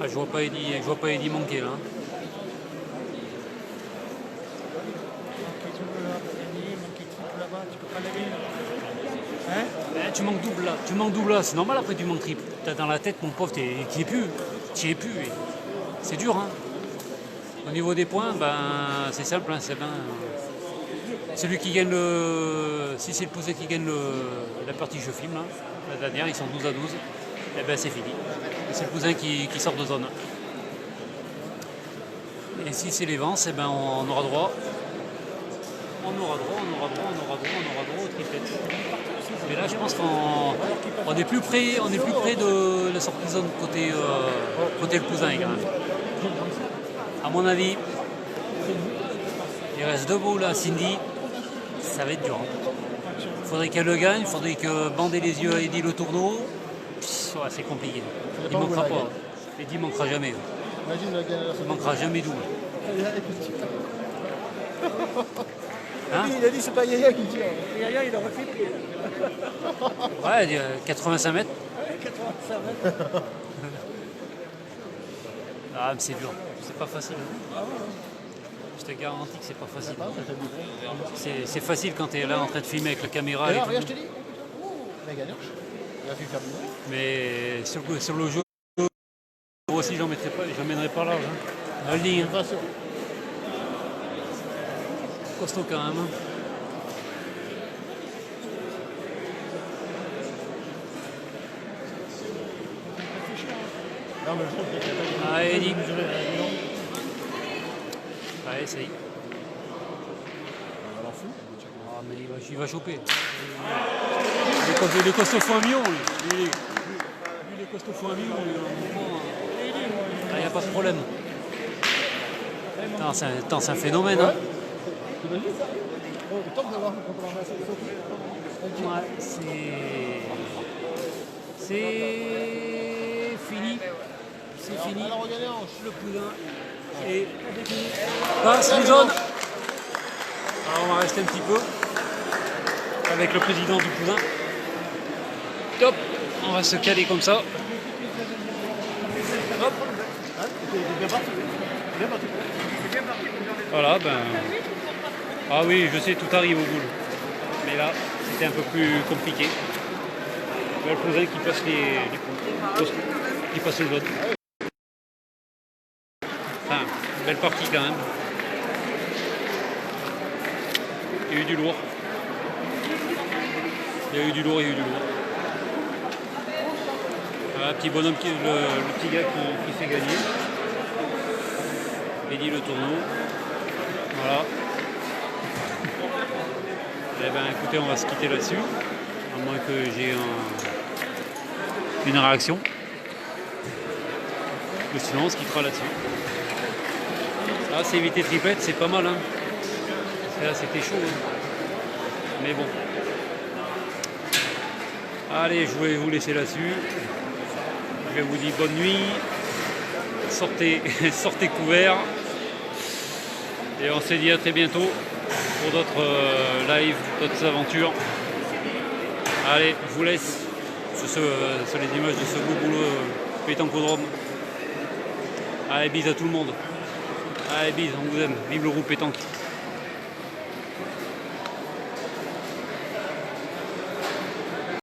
Ah, je vois pas Eddy manquer là. Hein. Manquer double là, pour gagner, manquer triple là-bas, tu peux pas l'aimer. Hein? Tu manques double là, c'est normal après tu manques triple. T'as dans la tête mon pauvre, tu y es plus. Et c'est dur hein. Au niveau des points, ben c'est simple, hein, c'est ben. Celui qui gagne si c'est le poussé qui gagne la partie que je filme, là, la dernière, ils sont 12 à 12, et ben c'est fini. Et c'est le cousin qui sort de zone. Et si c'est les vents, eh ben on aura droit. On aura droit au triplette. Mais là je pense qu'on est plus près de la sortie de zone côté le cousin quand même. À mon avis, il reste deux boules à Cindy, ça va être dur. Il faudrait qu'elle le gagne, il faudrait que bander les yeux à Eddy le tourneau. Ouais, c'est compliqué. Il manquera pas. Eddy manquera jamais. Imagine la gagne. Il manquera jamais double. Hein? Il a dit c'est pas Yaya qui tire. Yaya, il aurait fait pire. Ouais, 85 mètres. 85 mètres. Ah, mais c'est dur. C'est pas facile. Je te garantis que c'est pas facile. C'est facile quand tu es là en train de filmer avec la caméra. Et Regarde, tout. regarde, je te dis. Il a gagné. Il a fait faire du Mais sur le jeu, moi aussi, j'emmènerai pas large. Hein. Dans le ligne, hein. Costaud quand même. Hein. Non, mais je Allez, Eddy. Allez, essaye. on en fout. Ah, mais il va choper. Les costauds font un million. Lui, les costauds font un million. Il n'y a pas de problème. Attends, c'est un phénomène. Hein. T'imagines ça? Oh, le temps d'avoir quand on a ramassé les autres. Ouais, c'est fini. C'est fini. Alors, regardez, Le poulain et passe les zones. Alors on va rester un petit peu avec le président du poulain. Top, on va se caler comme ça. Hop. Voilà, ben. Ah oui, je sais, tout arrive au boule. Mais là, c'était un peu plus compliqué. Le cousin qui passe les poules, qui passe le jaune. Enfin, belle partie quand même. Il y a eu du lourd. Voilà, petit bonhomme, le petit gars qui fait gagner. Eddy Le Tourneau. Voilà. Eh ben écoutez, on va se quitter là-dessus. À moins que j'ai une réaction. Ou sinon on se quittera là-dessus. Là c'est éviter triplette, c'est pas mal hein. Parce que là c'était chaud. Hein. Mais bon. Allez, je vais vous laisser là-dessus. Je vous dis bonne nuit. Sortez, sortez couverts. Et on se dit à très bientôt pour d'autres lives, d'autres aventures. Allez, je vous laisse sur les images de ce beau boulot pétanquodrome. Allez, bis à tout le monde. Allez, bis, on vous aime. Vive le groupe pétanque.